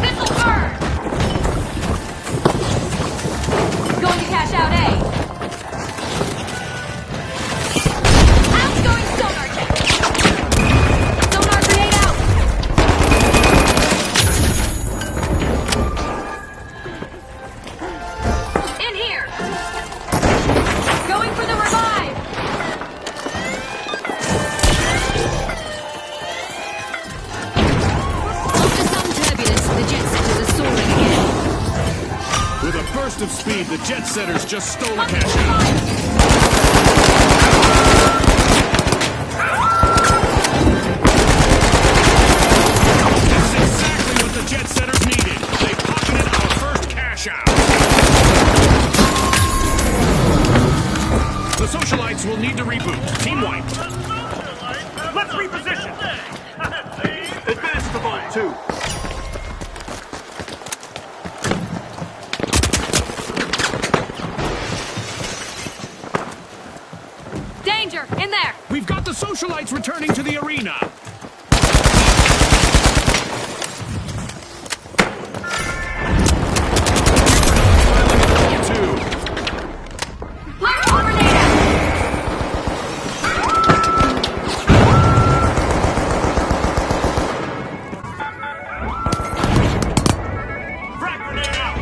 Speaker 3: Missile burn! Going to cash out A. Outgoing sonar check! Sonar grenade out! In here! Going for the
Speaker 1: burst of speed, the jet setters just stole a cash out. That's exactly what the jet setters needed. They pocketed our first cash out. The socialites will need to reboot. Team White.
Speaker 6: Let's reposition! Advance to Vault 2.
Speaker 3: Danger! In there!
Speaker 1: We've got the socialites returning to the arena.
Speaker 3: Fire on grenade out!
Speaker 6: Frag grenade out!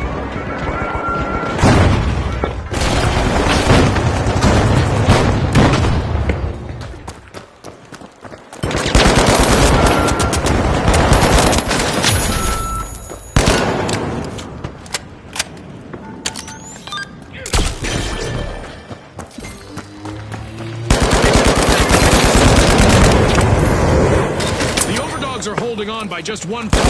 Speaker 1: The overdogs are holding on by just one paw.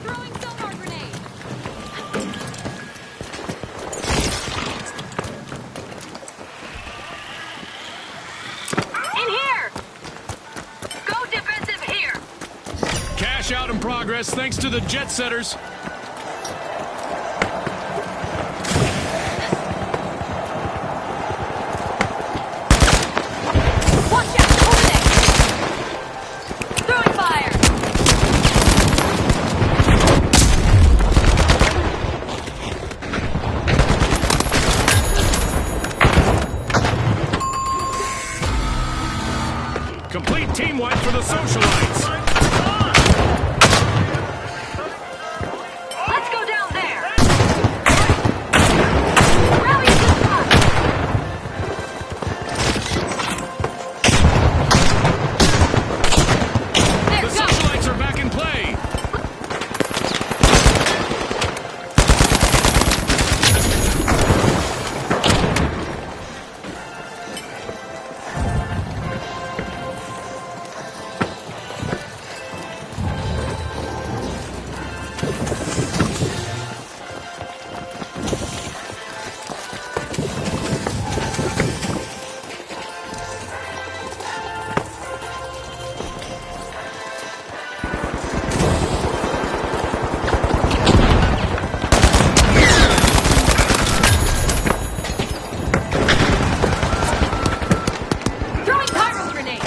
Speaker 3: Throwing sonar grenade! In here! Go defensive here!
Speaker 1: Cash out in progress thanks to the jet setters.
Speaker 3: Watch out! Over there! Throwing fire!
Speaker 1: Complete team wipe for the socialites.
Speaker 3: Let's go down there! Rally to the front! There,
Speaker 1: The
Speaker 3: go!
Speaker 1: socialites are back in play.
Speaker 3: Throwing pyro grenade!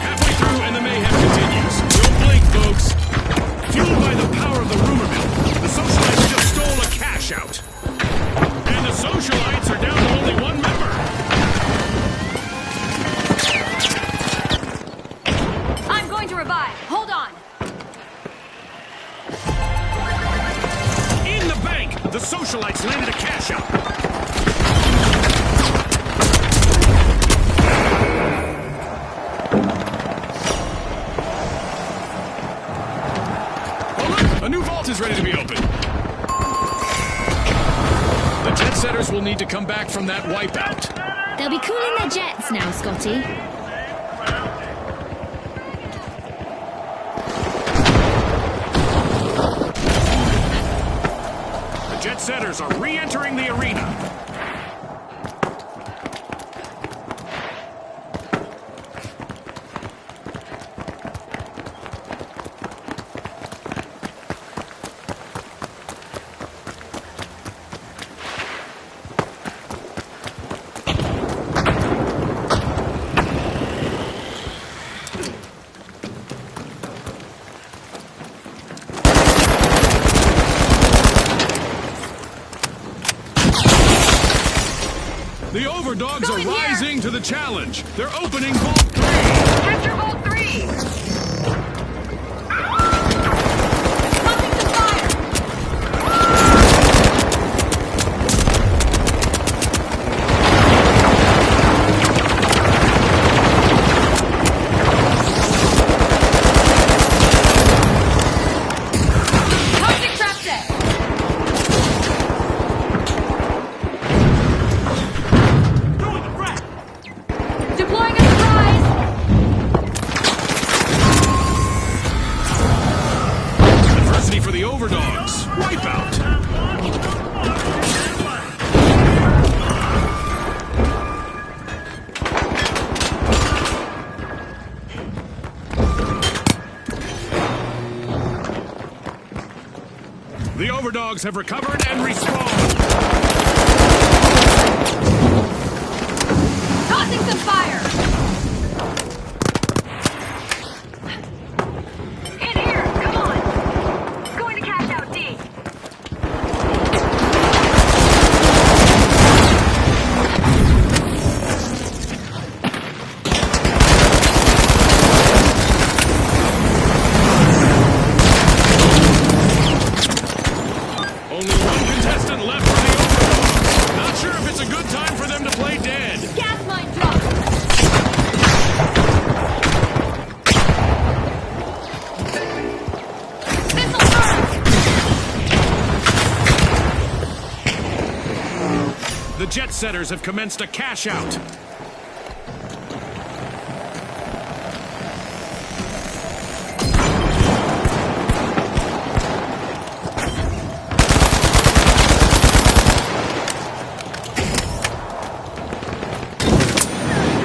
Speaker 1: Halfway through and the mayhem continues. Don't blink, folks. Fueled by the power of the rumor mill, the socialites just stole a cash out. And the socialites are down to only one member.
Speaker 3: I'm going to revive. Hold on.
Speaker 1: In the bank, the socialites landed a cash out. Oh, look, a new vault is ready to be opened. The jet setters will need to come back from that wipeout.
Speaker 2: They'll be cooling their jets now, Scotty.
Speaker 1: The jet setters are re-entering the arena. The Overdogs are rising to the challenge. They're opening Vault 3.
Speaker 3: Capture Vault 3! Tossing some fire! Toxic trap set! Deploying a surprise!
Speaker 1: Adversity for the Overdogs. Wipeout. The Overdogs have recovered and respawned.
Speaker 3: Tossing some fire! In here! Come on! Going to cash out D!
Speaker 1: Only one contestant left for the Overdogs. Not sure if it's a good time for them to play dead.
Speaker 3: Gas mine drop! This'll burn!
Speaker 1: The jet setters have commenced a cash out.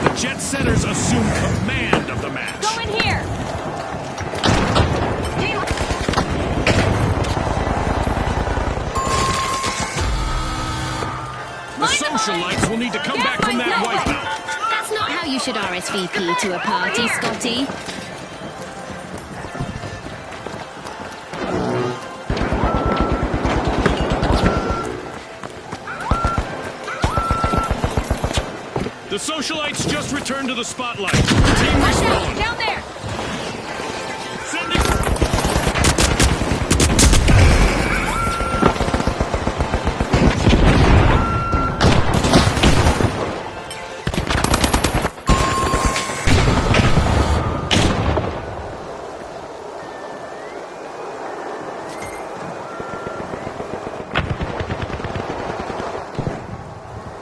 Speaker 1: The jet setters assume command of the match.
Speaker 3: Go in here!
Speaker 1: The socialites will need to come back from that wipeout.
Speaker 2: That's not how you should RSVP to a party, Scotty.
Speaker 1: The socialites just returned to the spotlight. Team
Speaker 3: Watch out!
Speaker 1: respawn.
Speaker 3: Down there!
Speaker 1: Sending...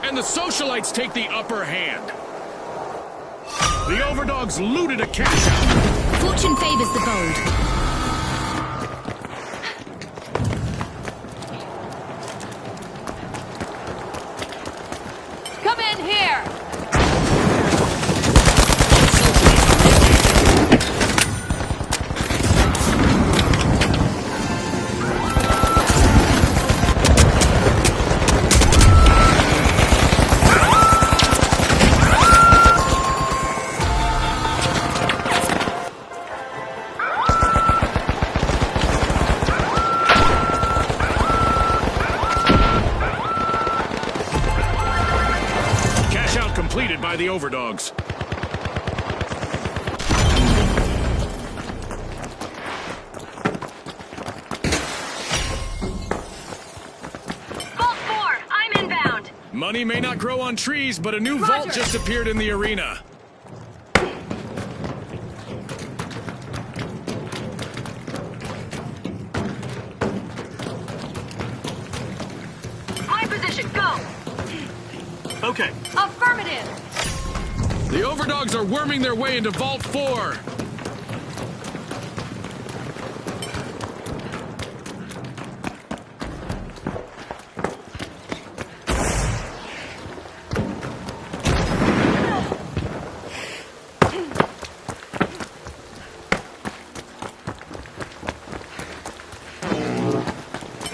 Speaker 1: And the socialites take the upper hand. The Overdogs looted a cash out.
Speaker 2: Fortune favors the bold.
Speaker 3: Come in here!
Speaker 1: Cash out completed by the Overdogs.
Speaker 3: Vault 4, I'm inbound!
Speaker 1: Money may not grow on trees, but a new vault
Speaker 3: Roger.
Speaker 1: just appeared in the arena.
Speaker 3: My position, go!
Speaker 6: Okay.
Speaker 3: Affirmative!
Speaker 1: The Overdogs are worming their way into Vault 4.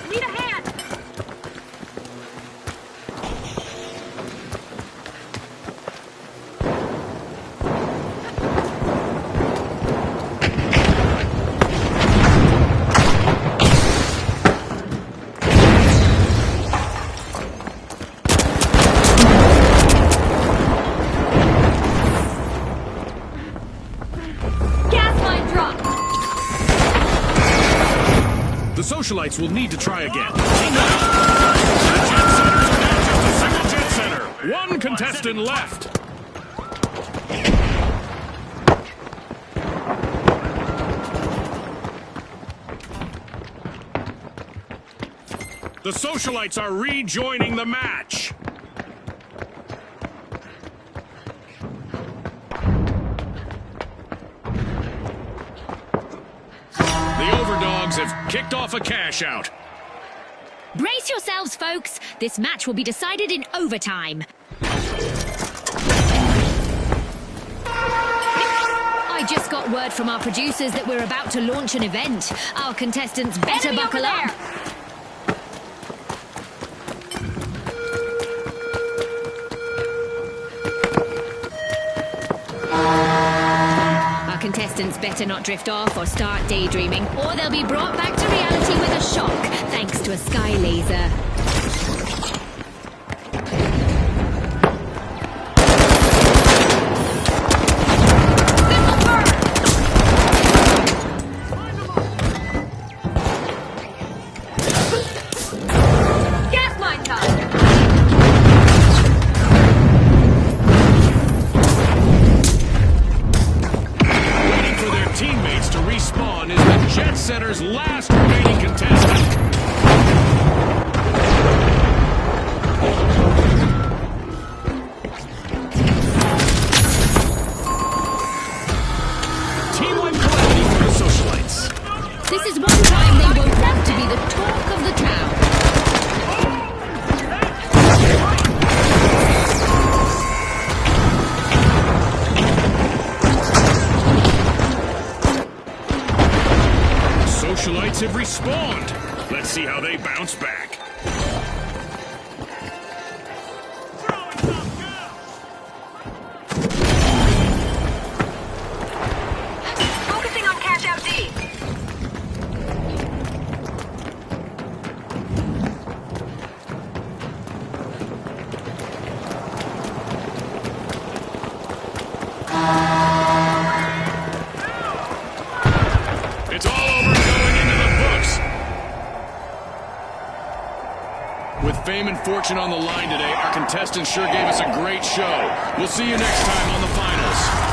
Speaker 3: Need a hand! Gas line dropped!
Speaker 1: The socialites will need to try again. The jet centers are now just a single jet center. One contestant left. The socialites are rejoining the match. The Overdogs have kicked off a cash out.
Speaker 2: Brace yourselves, folks. This match will be decided in overtime. I just got word from our producers that we're about to launch an event. Our contestants better
Speaker 3: Enemy
Speaker 2: buckle
Speaker 3: over
Speaker 2: up.
Speaker 3: there.
Speaker 2: Our contestants better not drift off or start daydreaming, or they'll be brought back to reality with a shock, thanks to a sky laser.
Speaker 3: This'll burn! Gas line time!
Speaker 1: Waiting for their teammates to respawn is the jet center's last remaining contestant. Team-wide calamity for the socialites.
Speaker 2: This is one time they won't want to be the talk of the town.
Speaker 1: Socialites have respawned. Let's see how they bounce back.
Speaker 3: Focusing on cash out D.
Speaker 1: It's all over and going into the books. With fame and fortune on the line today, our contestants sure gave us a great show. We'll see you next time on the finals.